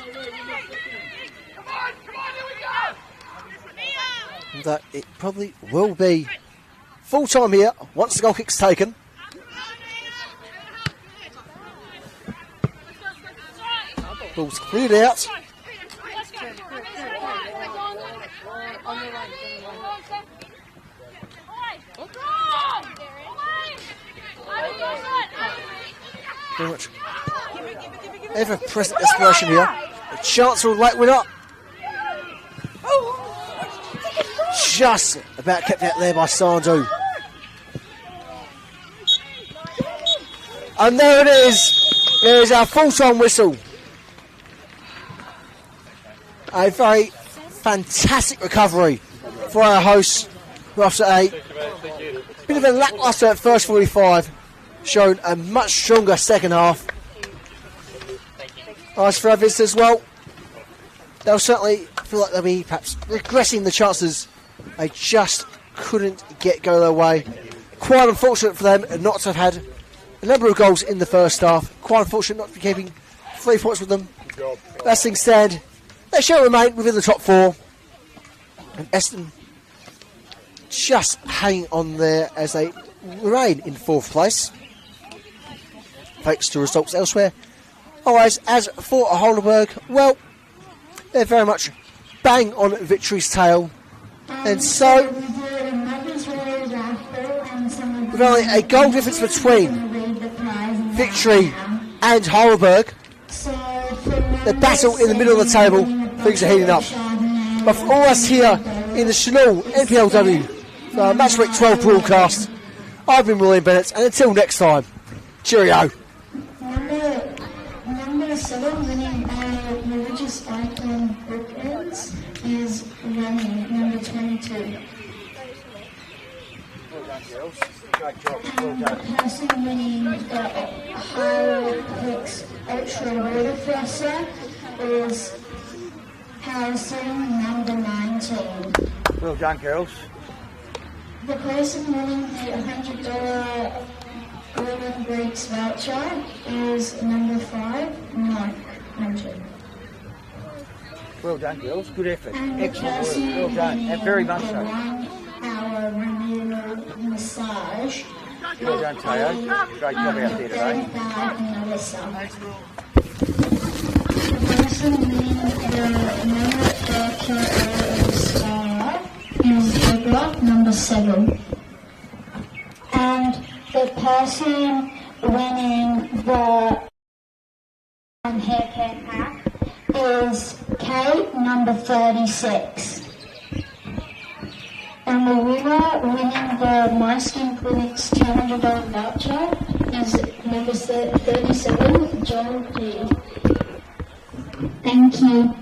Come on, here we go! That it probably will be full time here once the goal kick's taken. Ball's cleared out. Very much ever present desperation here. A chance for a late winner. Just about kept out there by Sandu. And there it is. There is our full-time whistle. A very fantastic recovery for our hosts, who after a bit of a lacklustre first 45, shown a much stronger second half. As for our visitors, well, they'll certainly feel like they'll be perhaps regressing the chances. They just couldn't go their way. Quite unfortunate for them not to have had a number of goals in the first half. Quite unfortunate not to be keeping 3 points with them. As things stand, they shall remain within the top 4. And Essendon just hanging on there as they remain in 4th place, thanks to results elsewhere. Otherwise, as for Heidelberg, well, they're very much bang on victory's tail. And so, with only a goal difference between Victory and Heidelberg, the battle in the middle of the table, things are heating up. But for all us here in the Senol NPLW Match Week 12 broadcast, I've been William Bennett, and until next time, cheerio. Number 7 winning by Religious Icon Brooklands is running number 22. Well done, girls. Great job. Well The done. person winning the Heidelberg Ultra Water Flosser is Harrison, number 19. Well done, girls. The person winning the $100 Golden Greeks voucher is number 5, Mike Hunter. Well done, girls. Good effort. And Excellent work. person Well done. winning And very much the so. 1 hour renewal massage. Well done, Teo. Great job out there today. Melissa. The person winning the number voucher is Douglas, number 7. And the person winning the haircut pack is Kate, number 36. And the winner winning the My Skin Clinic's $200 voucher is number 37, John P. Thank you.